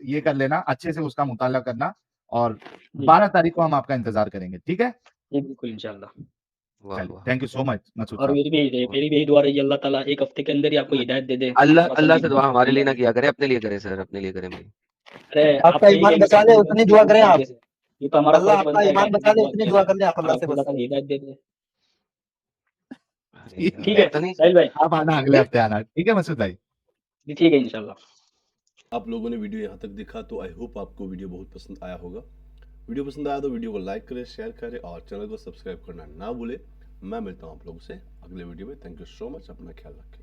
S2: ये कर लेना, अच्छे से उसका मुताला करना और
S3: जी
S2: 12 तारीख को हम आपका इंतजार करेंगे, ठीक है?
S3: जी बिल्कुल इंशाल्लाह।
S4: वाह
S2: चलिए,
S4: वाह
S2: thank you so much Masood
S3: और
S2: साहब।
S3: मेरी भी यही दुआ रही अल्लाह ताला एक हफ्ते के अंदर ही आपको हिदायत दे दे
S4: अल्लाह
S3: थोड़ा सा
S4: अल्लाह से
S3: दीन
S4: दुआ हमारे लिए ना
S3: दुनिया
S4: किया करे, अपने लिए करे सर, अपने लिए करें भाई।
S3: अरे
S6: आपका
S3: आप
S6: ईमान बचा ले उतनी दुआ करें आप।
S3: ये तो हमारा
S6: अल्लाह
S3: फर्ज
S6: आपका
S3: बनता है कि
S6: ईमान
S3: आपकी
S6: बचा ले
S3: दुआ
S6: उतनी
S3: किया
S6: दुआ
S3: जाए
S6: कर ले आप अल्लाह से
S3: आपको अल्लाह
S6: बस।
S3: ताला हिदायत दे दे।
S4: अरे
S2: ठीक
S4: यार
S3: ठीक है
S4: पता नहीं
S3: साहिल भाई
S2: आप आना अगले हफ्ते आना, ठीक है मसूद भाई?
S3: जी ठीक है इंशाल्लाह।
S1: आप लोगों ने वीडियो यहाँ तक देखा तो आई होप आपको वीडियो बहुत पसंद आया होगा। वीडियो पसंद आया तो वीडियो को लाइक करें, शेयर करें और चैनल को सब्सक्राइब करना ना भूलें। मैं मिलता हूँ आप लोगों से अगले वीडियो में। थैंक यू सो मच, अपना ख्याल रखें।